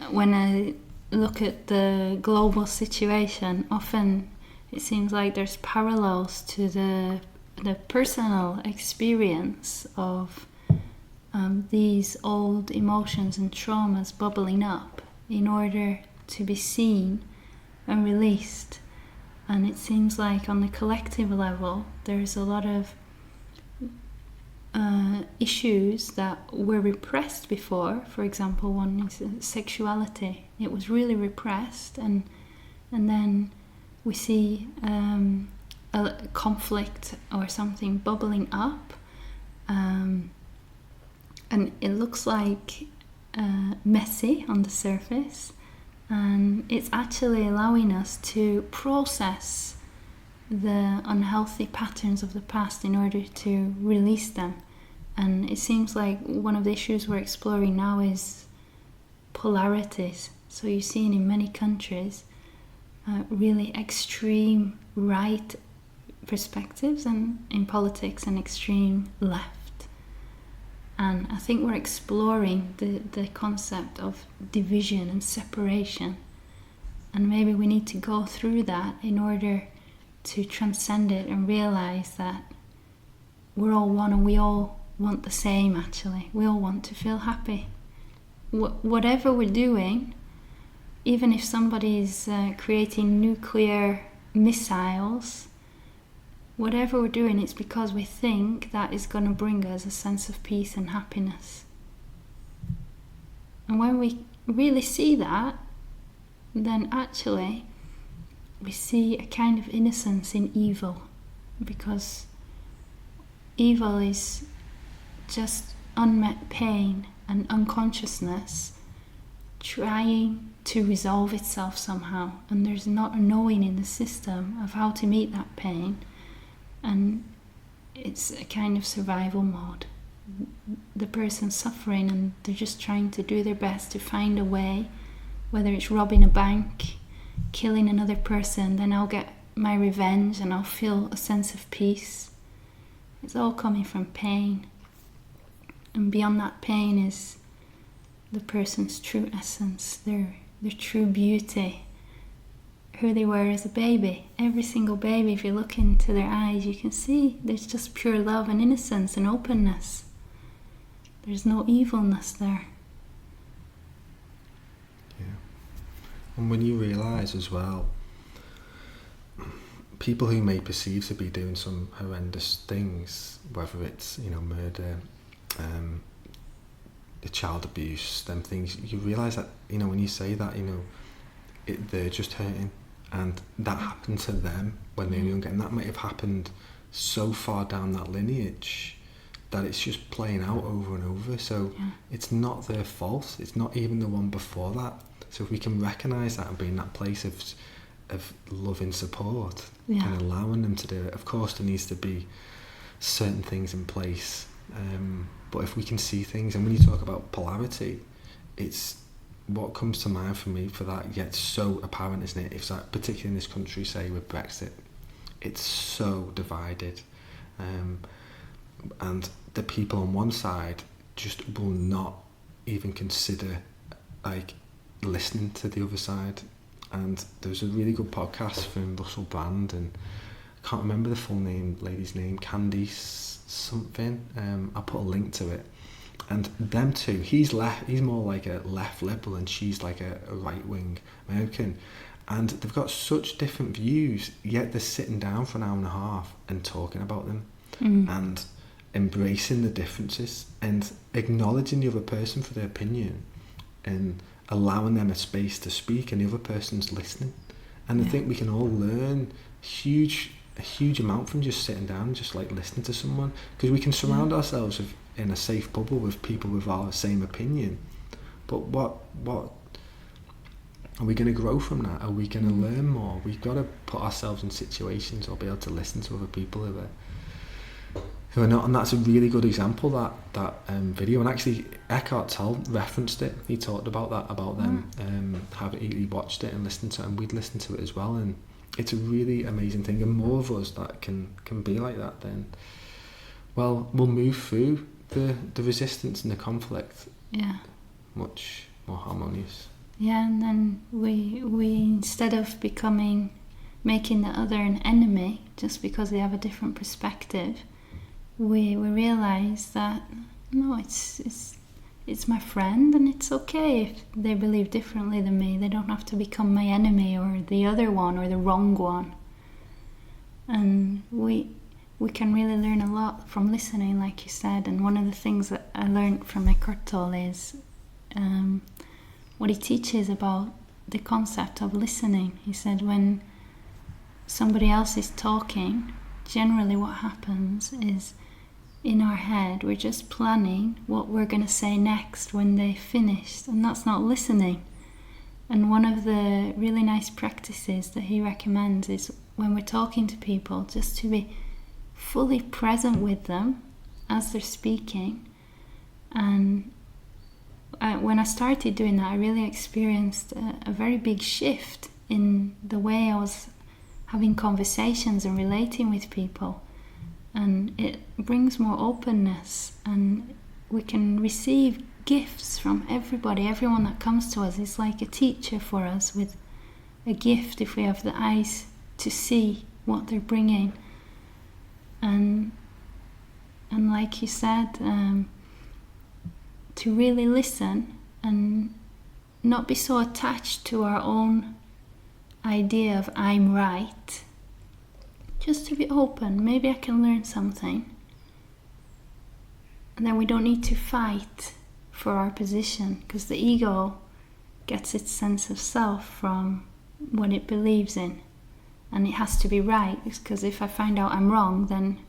When I look at the global situation, often it seems like there's parallels to the personal experience of these old emotions and traumas bubbling up in order to be seen and released. And it seems like on the collective level, there's a lot of issues that were repressed before. For example, one is sexuality. It was really repressed, and then we see a conflict or something bubbling up, and it looks like messy on the surface, and it's actually allowing us to process the unhealthy patterns of the past in order to release them. And it seems like one of the issues we're exploring now is polarities. So you're seeing in many countries really extreme right perspectives, and in politics and extreme left. And I think we're exploring the concept of division and separation, and maybe we need to go through that in order to transcend it and realize that we're all one, and we all want the same. Actually, we all want to feel happy. Whatever we're doing, even if somebody's creating nuclear missiles, whatever we're doing, it's because we think that is going to bring us a sense of peace and happiness. And when we really see that, then actually we see a kind of innocence in evil, because evil is just unmet pain and unconsciousness trying to resolve itself somehow, and there's not a knowing in the system of how to meet that pain, and it's a kind of survival mode. The person's suffering and they're just trying to do their best to find a way, whether it's robbing a bank, killing another person, then I'll get my revenge and I'll feel a sense of peace. It's all coming from pain, and beyond that pain is the person's true essence, their true beauty, who they were as a baby. Every single baby, if you look into their eyes, you can see there's just pure love and innocence and openness. There's no evilness there. And when you realise as well, people who may perceive to be doing some horrendous things, whether it's, murder, the child abuse, them things, you realise that, when you say that, they're just hurting, and that happened to them when they were younger, and that might have happened so far down that lineage that it's just playing out over and over. So it's not their fault. It's not even the one before that. So if we can recognise that and be in that place of loving support and allowing them to do it, of course there needs to be certain things in place. But if we can see things, and when you talk about polarity, it's what comes to mind for me for that, yet so apparent, isn't it? If that, particularly in this country, say with Brexit, it's so divided. And the people on one side just will not even consider listening to the other side. And there's a really good podcast from Russell Brand, and I can't remember the full lady's name, Candice something. I'll put a link to it. And them two, he's more like a left liberal and she's like a right-wing American. And they've got such different views, yet they're sitting down for an hour and a half and talking about them and embracing the differences and acknowledging the other person for their opinion and allowing them a space to speak, and the other person's listening. And I think we can all learn a huge amount from just sitting down and just listening to someone, because we can surround ourselves in a safe bubble with people with our same opinion, but what are we going to grow from that? Are we going to learn more? We've got to put ourselves in situations or be able to listen to other people who are not, and that's a really good example, that video. And actually Eckhart Tolle referenced it. He talked about that, about them he watched it and listened to it, and we'd listen to it as well, and it's a really amazing thing. And more of us that can be like that, then we'll move through the resistance and the conflict much more harmonious. And then we instead of making the other an enemy just because they have a different perspective, we realise that no, it's my friend, and it's okay if they believe differently than me. They don't have to become my enemy or the other one or the wrong one. And we we can really learn a lot from listening, like you said. And one of the things that I learned from Eckhart Tolle is what he teaches about the concept of listening. He said when somebody else is talking, generally what happens is in our head we're just planning what we're going to say next when they finished, and that's not listening. And one of the really nice practices that he recommends is when we're talking to people, just to be fully present with them as they're speaking. And when I started doing that, I really experienced a very big shift in the way I was having conversations and relating with people. And it brings more openness, and we can receive gifts from everybody. Everyone that comes to us is like a teacher for us with a gift if we have the eyes to see what they're bringing. And like you said, to really listen and not be so attached to our own idea of I'm right. Just to be open. Maybe I can learn something. And then we don't need to fight for our position, because the ego gets its sense of self from what it believes in. And it has to be right, because if I find out I'm wrong, then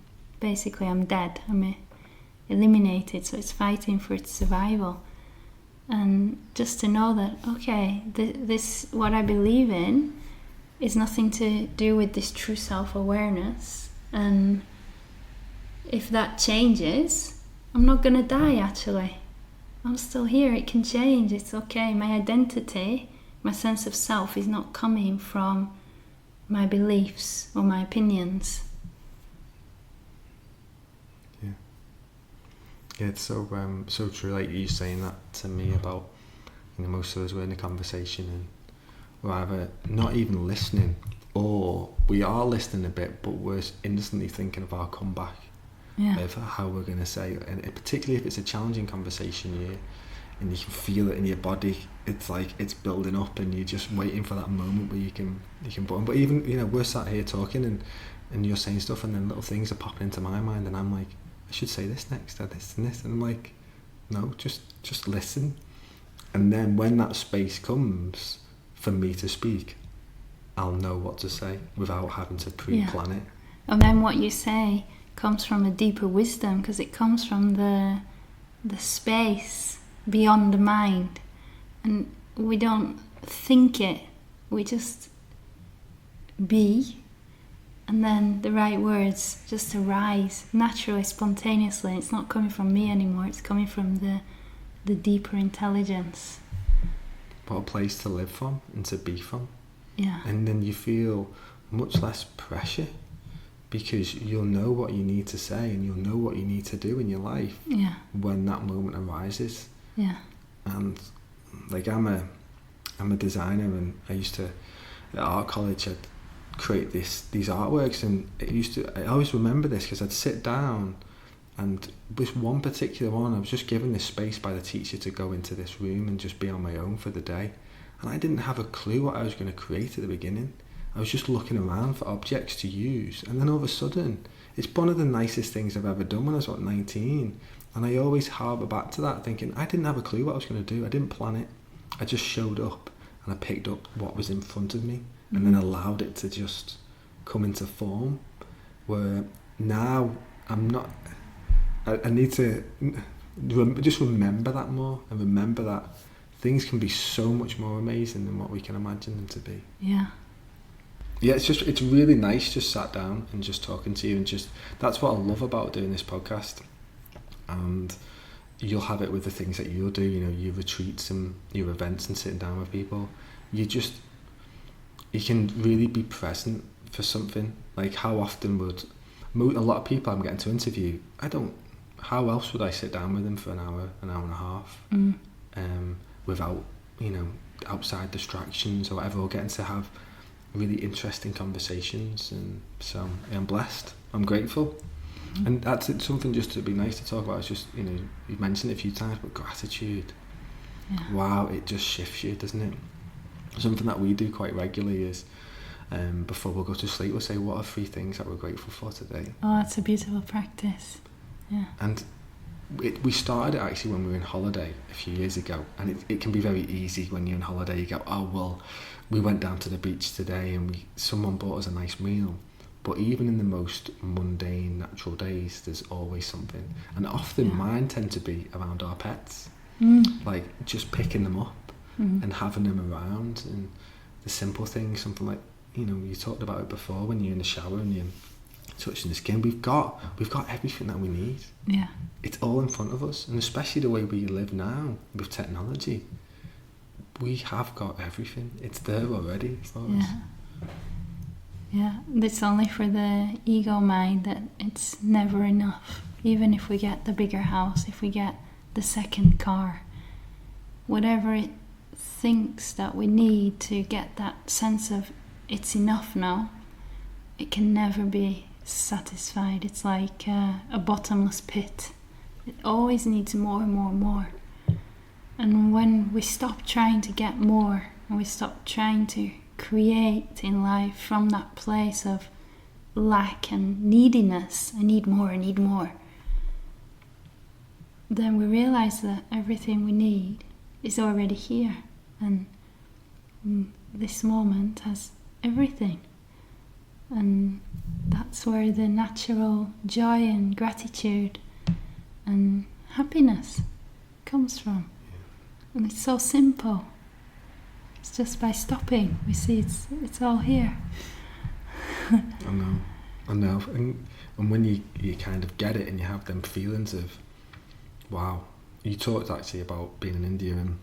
basically I'm dead. I'm eliminated. So it's fighting for its survival. And just to know that, okay, this what I believe in is nothing to do with this true self-awareness. And if that changes, I'm not going to die actually. I'm still here. It can change. It's okay. My identity, my sense of self is not coming from my beliefs or my opinions. Yeah, it's so true. Like you saying that to me about, most of us were in a conversation and we're either not even listening, or we are listening a bit, but we're instantly thinking of our comeback, of how we're going to say it. And particularly if it's a challenging conversation, and you can feel it in your body. It's like it's building up, and you're just waiting for that moment where you can button. But even we're sat here talking, and you're saying stuff, and then little things are popping into my mind, and I'm like, I should say this next, or this and this, and I'm like, no, just listen. And then when that space comes for me to speak, I'll know what to say without having to pre-plan it. And then what you say comes from a deeper wisdom, because it comes from the space beyond the mind, and we don't think it, we just be, and then the right words just arise naturally, spontaneously. It's not coming from me anymore, it's coming from the deeper intelligence. What a place to live from and to be from. Yeah. And then you feel much less pressure, because you'll know what you need to say, and you'll know what you need to do in your life when that moment arises. Yeah. And like I'm a designer, and I used to at art college I'd create these artworks, and I always remember this, because I'd sit down, and with one particular one I was just given this space by the teacher to go into this room and just be on my own for the day, and I didn't have a clue what I was going to create at the beginning. I was just looking around for objects to use, and then all of a sudden it's one of the nicest things I've ever done when I was 19, and I always harbour back to that, thinking I didn't have a clue what I was going to do. I didn't plan it. I just showed up, and I picked up what was in front of me, and then allowed it to just come into form. Where now I'm not, I need to just remember that more, and remember that things can be so much more amazing than what we can imagine them to be. Yeah, it's really nice just sat down and just talking to you, and just that's what I love about doing this podcast. And you'll have it with the things that you'll do, your retreats and your events and sitting down with people. You can really be present for something. Like, how often would a lot of people I'm getting to interview, how else would I sit down with them for an hour and a half without outside distractions or whatever, or getting to have really interesting conversations. And so I'm blessed, I'm grateful. And that's something just to be nice to talk about. It's just, you've mentioned it a few times, but gratitude. Wow, it just shifts you, doesn't it? Something that we do quite regularly is before we'll go to sleep, we'll say, what are 3 things that we're grateful for today? Oh, it's a beautiful practice. Yeah. And we started it actually when we were on holiday a few years ago, and it can be very easy when you're on holiday. You go, oh well, we went down to the beach today and someone bought us a nice meal. But even in the most mundane, natural days, there's always something. And often mine tend to be around our pets. Like just picking them up and having them around, and the simple things, something like, you talked about it before, when you're in the shower and you're touching the skin, we've got everything that we need. Yeah. It's all in front of us, and especially the way we live now with technology, we have got everything. It's there already for us. Yeah, it's only for the ego mind that it's never enough. Even if we get the bigger house, if we get the second car, whatever it thinks that we need to get that sense of it's enough now, it can never be satisfied. It's like a bottomless pit. It always needs more and more and more. And when we stop trying to get more, and we stop trying to create in life from that place of lack and neediness, I need more, then we realize that everything we need is already here, and this moment has everything. And that's where the natural joy and gratitude and happiness comes from. And it's so simple. It's just by stopping, we see it's all here. I know. And when you kind of get it and you have them feelings of, wow. You talked actually about being in India, and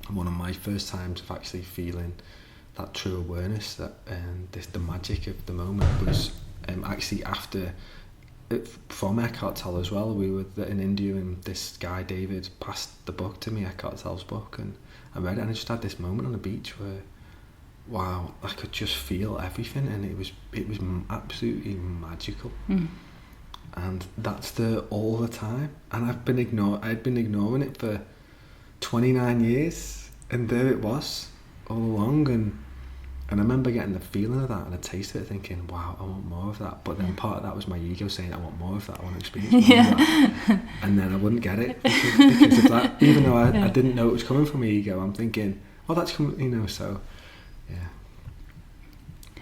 one of my first times of actually feeling that true awareness, that the magic of the moment was actually after, from Eckhart Tolle as well. We were in India, and this guy David passed the book to me, Eckhart Tolle's book, and I read it, and I just had this moment on the beach where, wow, I could just feel everything, and it was absolutely magical. And that's there all the time, and I'd been ignoring it for 29 years, and there it was all along. And I remember getting the feeling of that and a taste of it, thinking, wow, I want more of that. But then part of that was my ego saying, I want more of that, I want to experience more of that. And then I wouldn't get it because of that. Even though I didn't know it was coming from my ego, I'm thinking, oh, that's coming, so yeah.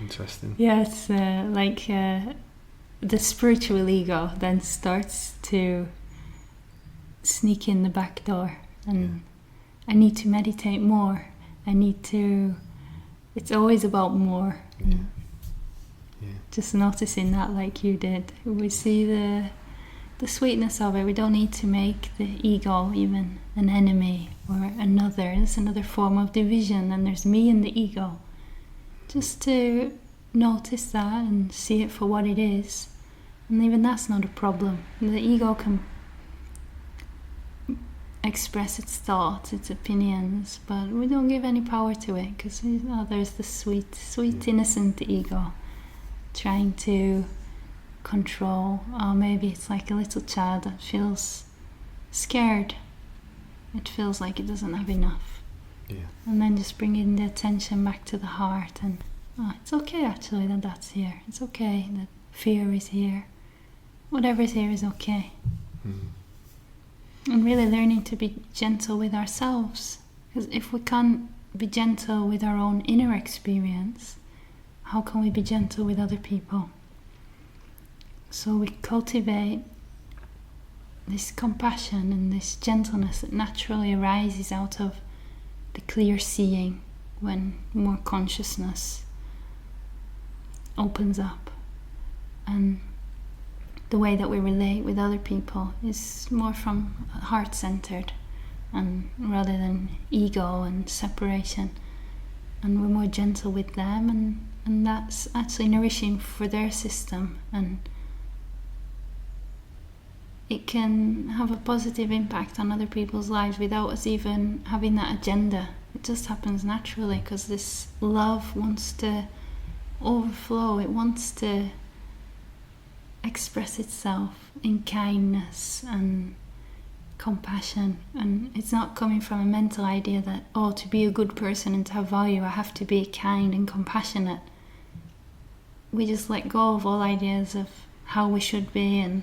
Interesting. Yeah, it's like the spiritual ego then starts to sneak in the back door, and I need to meditate more. It's always about more. Yeah. Just noticing that, like you did. We see the sweetness of it. We don't need to make the ego even an enemy or another. It's another form of division, and there's me and the ego. Just to notice that and see it for what it is. And even that's not a problem. The ego can express its thoughts, its opinions, but we don't give any power to it, because there's the sweet innocent ego trying to control. Or maybe it's like a little child that feels scared. It feels like it doesn't have enough. And then just bringing the attention back to the heart, and it's okay actually that that's here. It's okay that fear is here. Whatever is here is okay. And really learning to be gentle with ourselves, because if we can't be gentle with our own inner experience, how can we be gentle with other people? So we cultivate this compassion and this gentleness that naturally arises out of the clear seeing when more consciousness opens up, and the way that we relate with other people is more from heart-centered, and rather than ego and separation, and we're more gentle with them, and that's actually nourishing for their system, and it can have a positive impact on other people's lives without us even having that agenda. It just happens naturally, because this love wants to overflow. It wants to express itself in kindness and compassion, and it's not coming from a mental idea that, to be a good person and to have value I have to be kind and compassionate. we just let go of all ideas of how we should be, and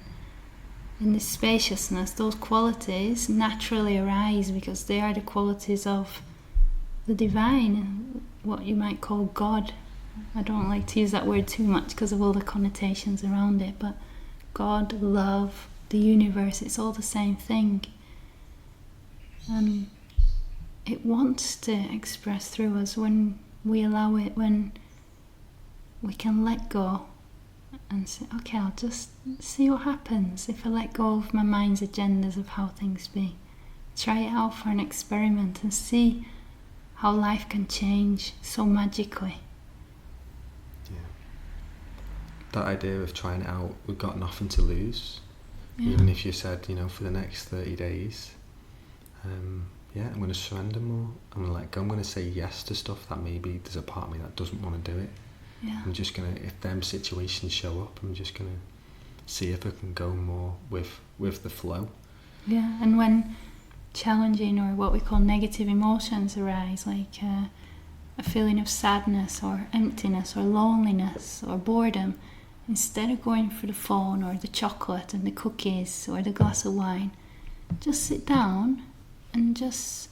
in this spaciousness, those qualities naturally arise because they are the qualities of the divine, what you might call God. I don't like to use that word too much because of all the connotations around it, but God, love, the universe, it's all the same thing. And it wants to express through us when we allow it, when we can let go and say, okay, I'll just see what happens if I let go of my mind's agendas of how things be. Try it out for an experiment and see how life can change so magically. Yeah. That idea of trying it out, we've got nothing to lose. Yeah. Even if you said, for the next 30 days, I'm going to surrender more. I'm going to let go. I'm going to say yes to stuff that maybe there's a part of me that doesn't want to do it. Yeah. I'm just going to, if them situations show up, I'm just going to see if I can go more with the flow. Yeah, and when challenging or what we call negative emotions arise, like a feeling of sadness or emptiness or loneliness or boredom, instead of going for the phone or the chocolate and the cookies or the glass of wine, just sit down and just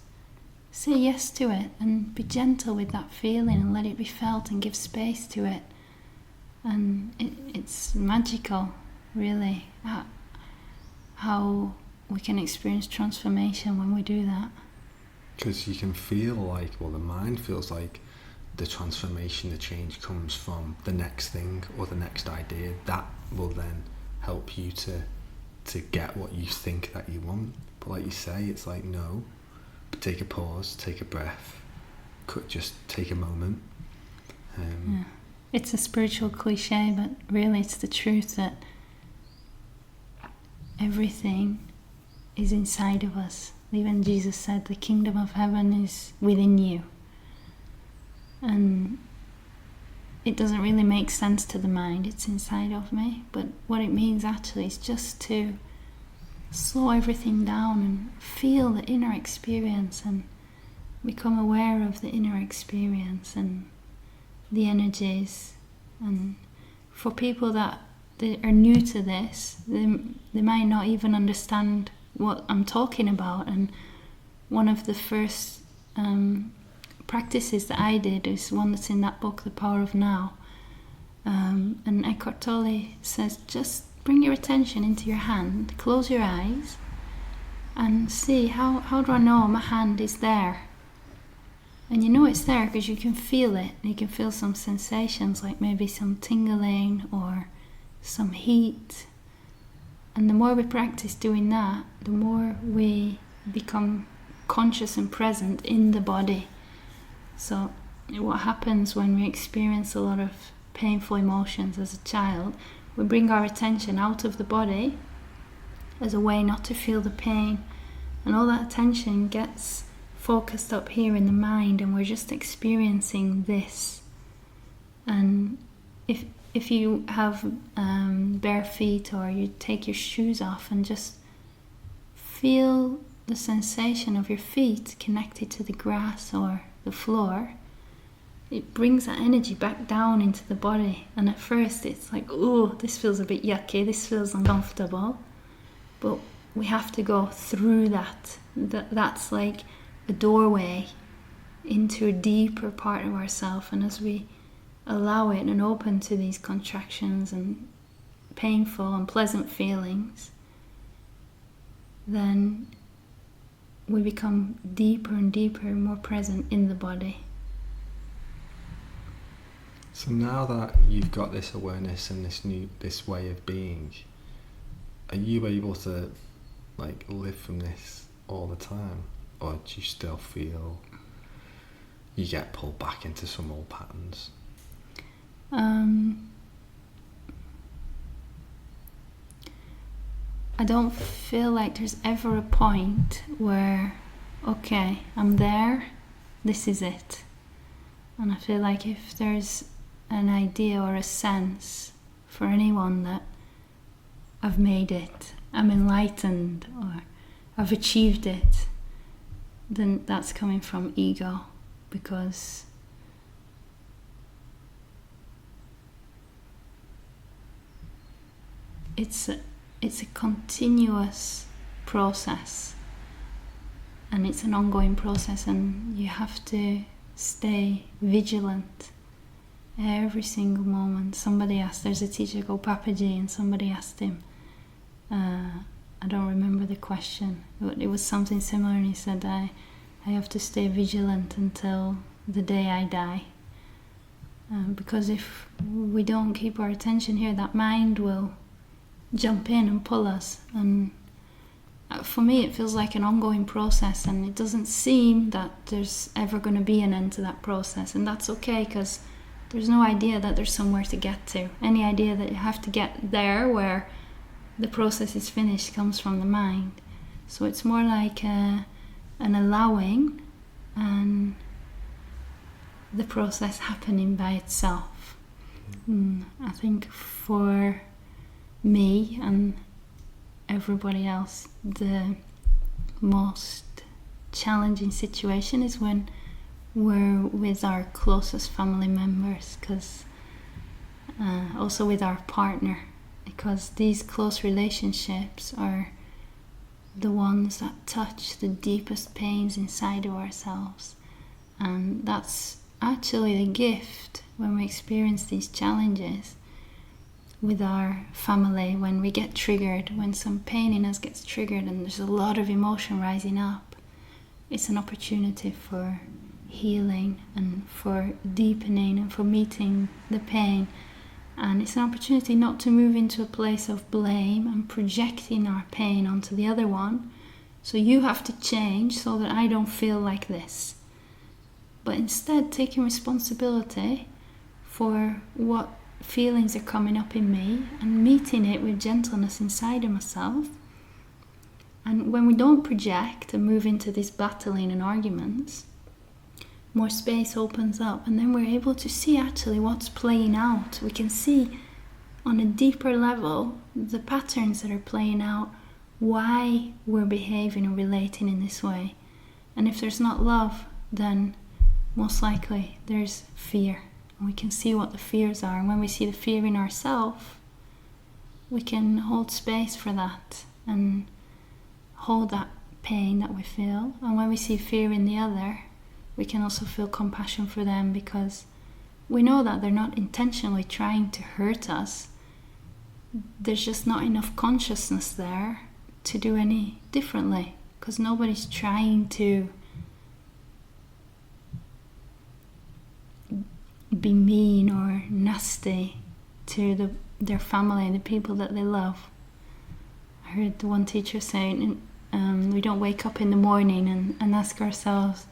say yes to it and be gentle with that feeling and let it be felt and give space to it. And it's magical, really, how we can experience transformation when we do that. Because you can feel like, the mind feels like the transformation, the change comes from the next thing or the next idea. That will then help you to get what you think that you want. But like you say, it's like, no, take a pause, take a breath, just take a moment. Yeah. It's a spiritual cliche, but really it's the truth that everything is inside of us. Even Jesus said the kingdom of heaven is within you. And it doesn't really make sense to the mind, it's inside of me. But what it means actually is just to slow everything down and feel the inner experience and become aware of the inner experience and the energies. And for people that they are new to this, they might not even understand what I'm talking about. And one of the first practices that I did is one that's in that book, The Power of Now. And Eckhart Tolle says, just bring your attention into your hand, close your eyes, and see how do I know my hand is there? And you know it's there because you can feel it. You can feel some sensations, like maybe some tingling or some heat. And the more we practice doing that, the more we become conscious and present in the body. So what happens when we experience a lot of painful emotions as a child, we bring our attention out of the body as a way not to feel the pain, and all that attention gets focused up here in the mind, and we're just experiencing this. And if you have bare feet, or you take your shoes off and just feel the sensation of your feet connected to the grass or the floor, it brings that energy back down into the body. And at first it's like, oh, this feels a bit yucky, this feels uncomfortable, but we have to go through that. That's like a doorway into a deeper part of ourselves. And as we allow it and open to these contractions and painful and pleasant feelings, then we become deeper and deeper, more present in the body. So now that you've got this awareness and this way of being, are you able to live from this all the time, or do you still feel you get pulled back into some old patterns? I don't feel like there's ever a point where, okay, I'm there, this is it. And I feel like if there's an idea or a sense for anyone that I've made it, I'm enlightened, or I've achieved it, then that's coming from ego, because it's a continuous process, and it's an ongoing process, and you have to stay vigilant every single moment. Somebody asked, there's a teacher called Papaji, and somebody asked him, I don't remember the question, but it was something similar, and he said, I have to stay vigilant until the day I die. Because if we don't keep our attention here, that mind will jump in and pull us. And for me, it feels like an ongoing process, and it doesn't seem that there's ever going to be an end to that process. And that's okay, because there's no idea that there's somewhere to get to. Any idea that you have to get there where the process is finished comes from the mind. So it's more like an allowing and the process happening by itself. I think for me and everybody else, the most challenging situation is when we're with our closest family members, because also with our partner, because these close relationships are the ones that touch the deepest pains inside of ourselves. And that's actually the gift when we experience these challenges with our family, when we get triggered, when some pain in us gets triggered and there's a lot of emotion rising up. It's an opportunity for healing and for deepening and for meeting the pain. And it's an opportunity not to move into a place of blame and projecting our pain onto the other one. So you have to change so that I don't feel like this. But instead taking responsibility for what feelings are coming up in me and meeting it with gentleness inside of myself. And when we don't project and move into this battling and arguments, more space opens up, and then we're able to see actually what's playing out. We can see on a deeper level the patterns that are playing out, why we're behaving and relating in this way. And if there's not love, then most likely there's fear. And we can see what the fears are. And when we see the fear in ourselves, we can hold space for that and hold that pain that we feel. And when we see fear in the other, we can also feel compassion for them, because we know that they're not intentionally trying to hurt us. There's just not enough consciousness there to do any differently, because nobody's trying to be mean or nasty to their family and the people that they love. I heard the one teacher saying, we don't wake up in the morning and ask ourselves,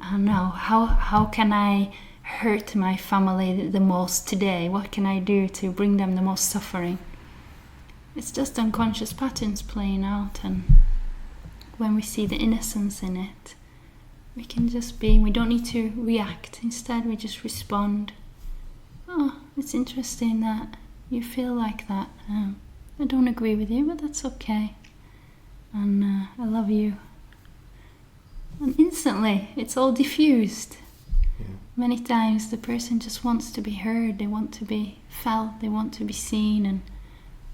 oh no, how can I hurt my family the most today? What can I do to bring them the most suffering? It's just unconscious patterns playing out, and when we see the innocence in it, we can just be, we don't need to react. Instead, we just respond. Oh, it's interesting that you feel like that. I don't agree with you, but that's okay. And I love you. And instantly, it's all diffused. Yeah. Many times the person just wants to be heard, they want to be felt, they want to be seen. And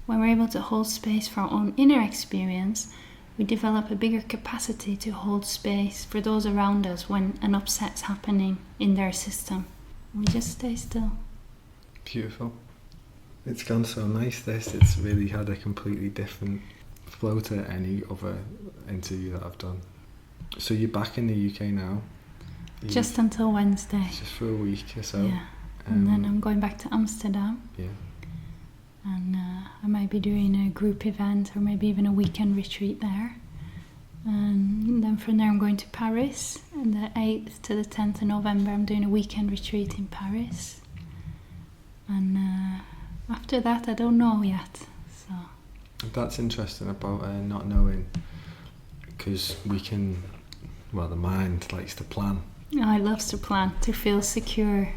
when we're able to hold space for our own inner experience, we develop a bigger capacity to hold space for those around us when an upset's happening in their system. We just stay still. Beautiful. It's gone so nice, this. It's really had a completely different flow to any other interview that I've done. So you're back in the UK now? Just until Wednesday. Just for a week or so? Yeah. And then I'm going back to Amsterdam. Yeah. And I might be doing a group event or maybe even a weekend retreat there. And then from there I'm going to Paris. And the 8th to the 10th of November I'm doing a weekend retreat in Paris. And after that I don't know yet. So that's interesting about not knowing, because we can, well, the mind likes to plan. I love to plan, to feel secure.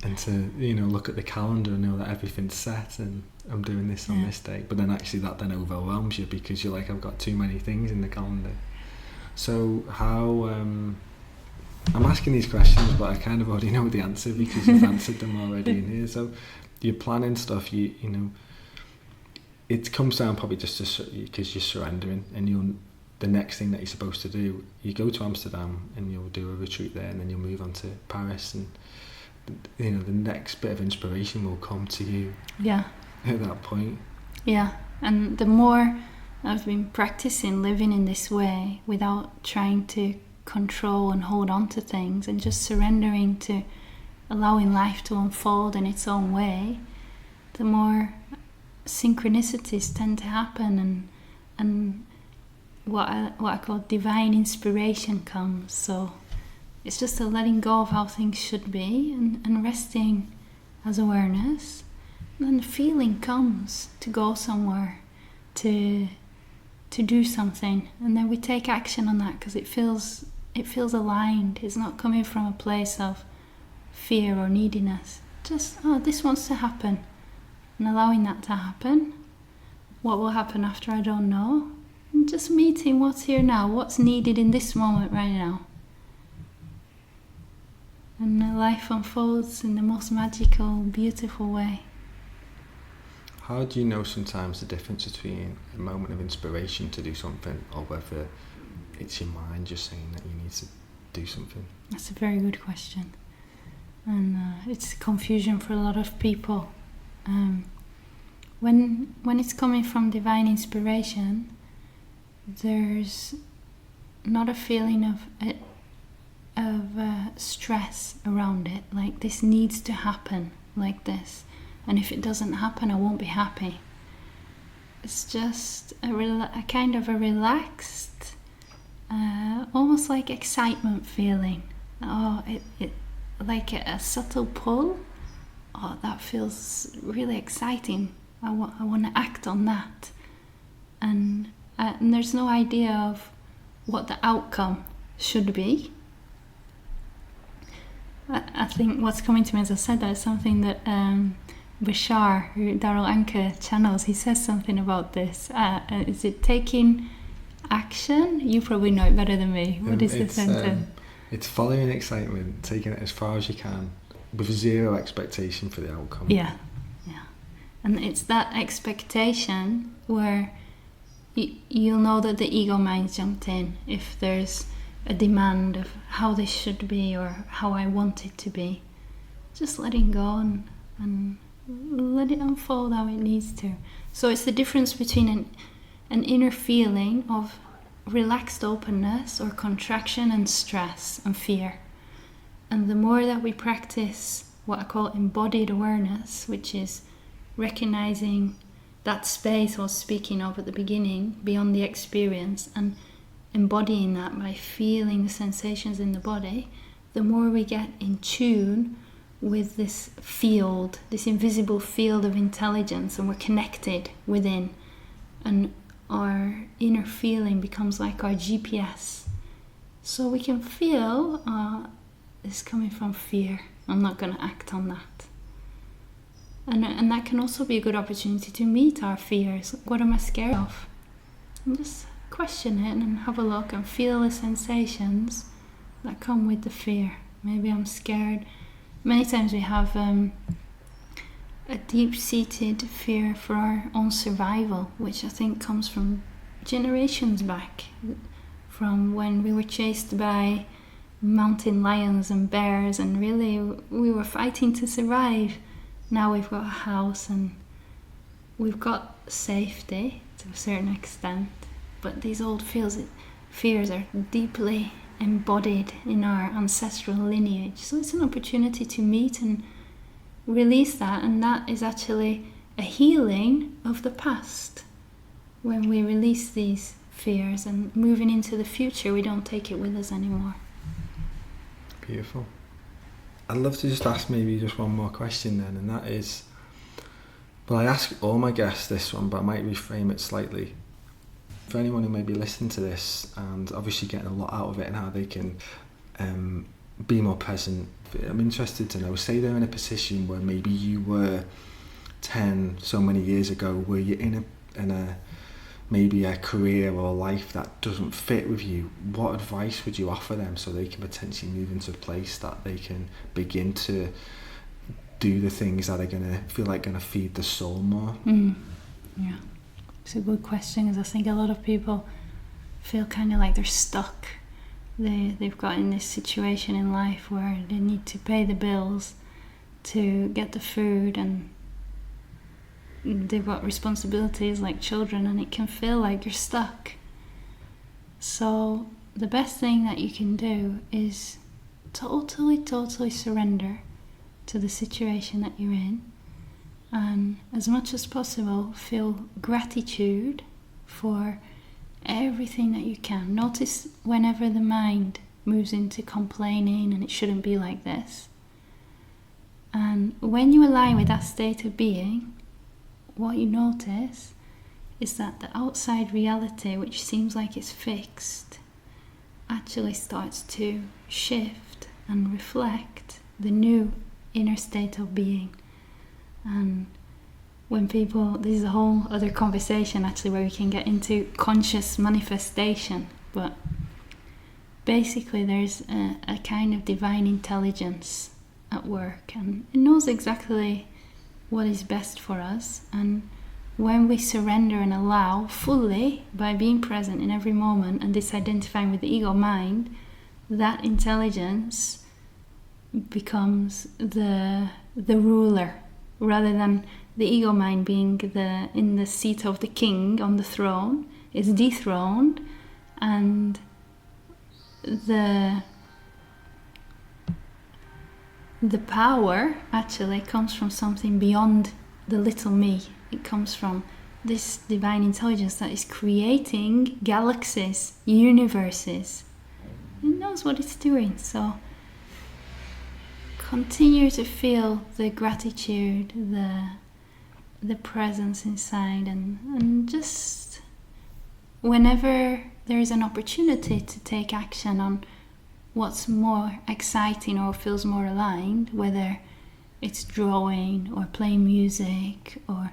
And to, look at the calendar and know that everything's set and I'm doing this on this day. But then actually that then overwhelms you, because you're like, I've got too many things in the calendar. So how, I'm asking these questions, but I kind of already know the answer because you've answered them already in here. So you're planning stuff, is it comes down probably just because you're surrendering, and the next thing that you're supposed to do, you go to Amsterdam and you'll do a retreat there, and then you'll move on to Paris, and the next bit of inspiration will come to you. Yeah. At that point. Yeah, and the more I've been practicing living in this way without trying to control and hold on to things, and just surrendering to allowing life to unfold in its own way, the more synchronicities tend to happen, and what I call divine inspiration comes. So it's just a letting go of how things should be, and resting as awareness. And then the feeling comes to go somewhere, to do something, and then we take action on that because it feels aligned. It's not coming from a place of fear or neediness. Just, this wants to happen, and allowing that to happen. What will happen after, I don't know. And just meeting what's here now, what's needed in this moment right now. And life unfolds in the most magical, beautiful way. How do you know sometimes the difference between a moment of inspiration to do something, or whether it's your mind just saying that you need to do something? That's a very good question. And it's confusion for a lot of people. When it's coming from divine inspiration, there's not a feeling of stress around it, like this needs to happen like this, and if it doesn't happen I won't be happy. It's just a kind of a relaxed, almost like excitement feeling. It like a subtle pull. That feels really exciting. I want to act on that, and there's no idea of what the outcome should be. I think what's coming to me as I said that is something that Bashar, who Daryl Anka channels, he says something about this. Is it taking action? You probably know it better than me. What is the sentence? It's following excitement, taking it as far as you can, with zero expectation for the outcome. Yeah. And it's that expectation where you'll know that the ego mind's jumped in if there's a demand of how this should be or how I want it to be. Just letting go and let it unfold how it needs to. So it's the difference between an inner feeling of relaxed openness or contraction and stress and fear. And the more that we practice what I call embodied awareness, which is recognizing that space I was speaking of at the beginning, beyond the experience, and embodying that by feeling the sensations in the body, the more we get in tune with this field, this invisible field of intelligence, and we're connected within, and our inner feeling becomes like our GPS. So we can feel, this coming from fear, I'm not going to act on that. And that can also be a good opportunity to meet our fears. What am I scared of? And just question it and have a look and feel the sensations that come with the fear. Maybe I'm scared. Many times we have a deep-seated fear for our own survival, which I think comes from generations back, from when we were chased by mountain lions and bears, and really we were fighting to survive. Now we've got a house and we've got safety to a certain extent, but these old fears are deeply embodied in our ancestral lineage. So it's an opportunity to meet and release that, and that is actually a healing of the past. When we release these fears and moving into the future, we don't take it with us anymore. Beautiful. I'd love to just ask maybe just one more question then, and that is, well, I ask all my guests this one, but I might reframe it slightly. For anyone who may be listening to this and obviously getting a lot out of it and how they can be more present, I'm interested to know, say they're in a position where maybe you were 10 so many years ago, where you're in a maybe a career or life that doesn't fit with you, what advice would you offer them so they can potentially move into a place that they can begin to do the things that are going to feel like going to feed the soul more? Yeah. It's a good question, because I think a lot of people feel kind of like they're stuck. They've got in this situation in life where they need to pay the bills to get the food, and they've got responsibilities like children, and it can feel like you're stuck. So the best thing that you can do is totally surrender to the situation that you're in, and as much as possible feel gratitude for everything that you can. Notice whenever the mind moves into complaining and it shouldn't be like this. And when you align with that state of being, what you notice is that the outside reality, which seems like it's fixed, actually starts to shift and reflect the new inner state of being. And when people, this is a whole other conversation actually, where we can get into conscious manifestation, but basically there's a kind of divine intelligence at work, and it knows exactly what is best for us. And when we surrender and allow fully, by being present in every moment and disidentifying with the ego mind, that intelligence becomes the ruler, rather than the ego mind being in the seat of the king on the throne. Is dethroned, and the power actually comes from something beyond the little me. It comes from this divine intelligence that is creating galaxies, universes. It knows what it's doing. So continue to feel the gratitude, the presence inside, and just whenever there is an opportunity to take action on what's more exciting or feels more aligned, whether it's drawing or playing music, or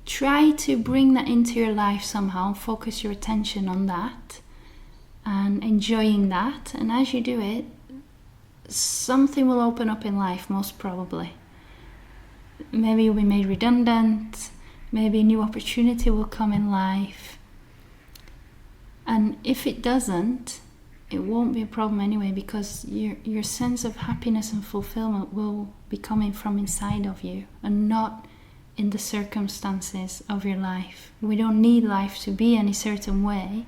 try to bring that into your life somehow, focus your attention on that and enjoying that. And as you do it, something will open up in life, most probably. Maybe you'll be made redundant, maybe a new opportunity will come in life. And if it doesn't, it won't be a problem anyway, because your sense of happiness and fulfillment will be coming from inside of you and not in the circumstances of your life. We don't need life to be any certain way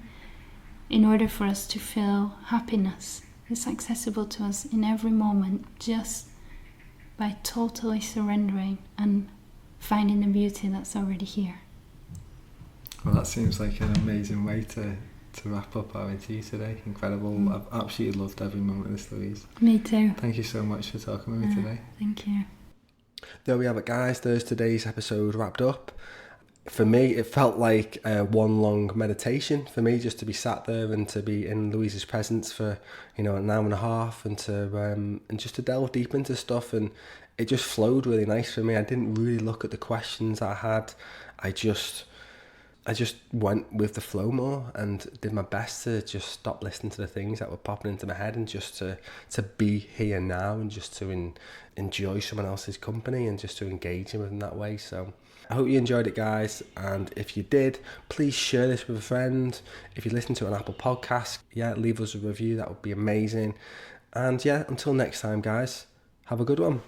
in order for us to feel happiness. It's accessible to us in every moment, just by totally surrendering and finding the beauty that's already here. Well, that seems like an amazing way to wrap up our interview today. Incredible. I've absolutely loved every moment of this, Louise. Me too. Thank you so much for talking with me today. Thank you. There we have it, guys. There's today's episode wrapped up. For me, it felt like one long meditation for me, just to be sat there and to be in Louise's presence for, an hour and a half, and to and just to delve deep into stuff. And it just flowed really nice for me. I didn't really look at the questions I had. I just went with the flow more and did my best to just stop listening to the things that were popping into my head, and just to be here now, and just to enjoy someone else's company, and just to engage with them that way. So I hope you enjoyed it, guys, and if you did, please share this with a friend. If you listen to an Apple podcast, leave us a review. That would be amazing. And until next time, guys, have a good one.